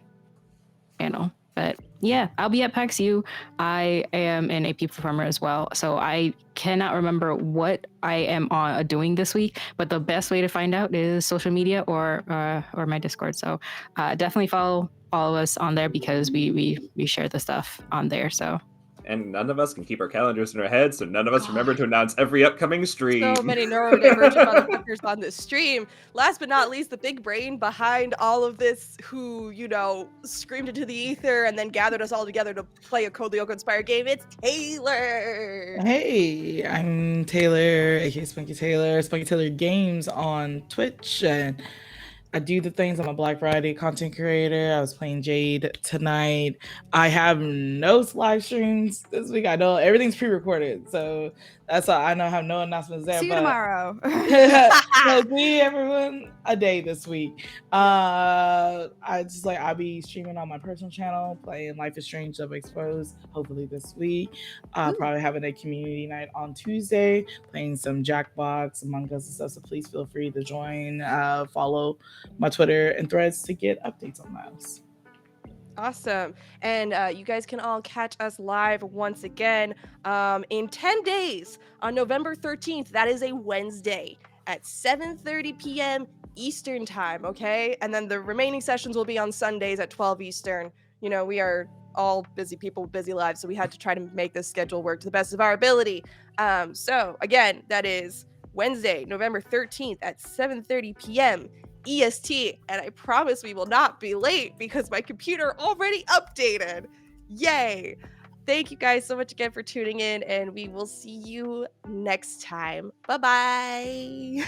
channel. But yeah, I'll be at PAX U. I am an AP performer as well, so I cannot remember what I am doing this week. But the best way to find out is social media or my Discord. So definitely follow us on there because we share the stuff on there. So. And none of us can keep our calendars in our heads, so none of us remember to announce every upcoming stream. So many neurodivergent motherfuckers on this stream. Last but not least, the big brain behind all of this, who, you know, screamed into the ether and then gathered us all together to play a Code Lyoko inspired game. It's Taylor. Hey, I'm Taylor, aka Spunky Taylor Games on Twitch, and I do the things. I'm a Black Friday content creator. I was playing Jade tonight. I have no live streams this week. I know everything's pre-recorded, so that's why I know I have no announcements there. See you but tomorrow. so see everyone a day this week. I'll be streaming on my personal channel, playing Life is Strange Double Exposed, hopefully this week. Probably having a community night on Tuesday, playing some Jackbox, Among Us and stuff. So please feel free to join, follow my Twitter and Threads to get updates on those. Awesome. And you guys can all catch us live once again in 10 days on November 13th. That is a Wednesday at 7:30 p.m. Eastern time, okay? And then the remaining sessions will be on Sundays at 12 Eastern. You know, we are all busy people with busy lives, so we had to try to make this schedule work to the best of our ability. So again, that is Wednesday, November 13th at 7:30 p.m. EST, and I promise we will not be late because my computer already updated. Yay! Thank you guys so much again for tuning in, and we will see you next time. Bye-bye.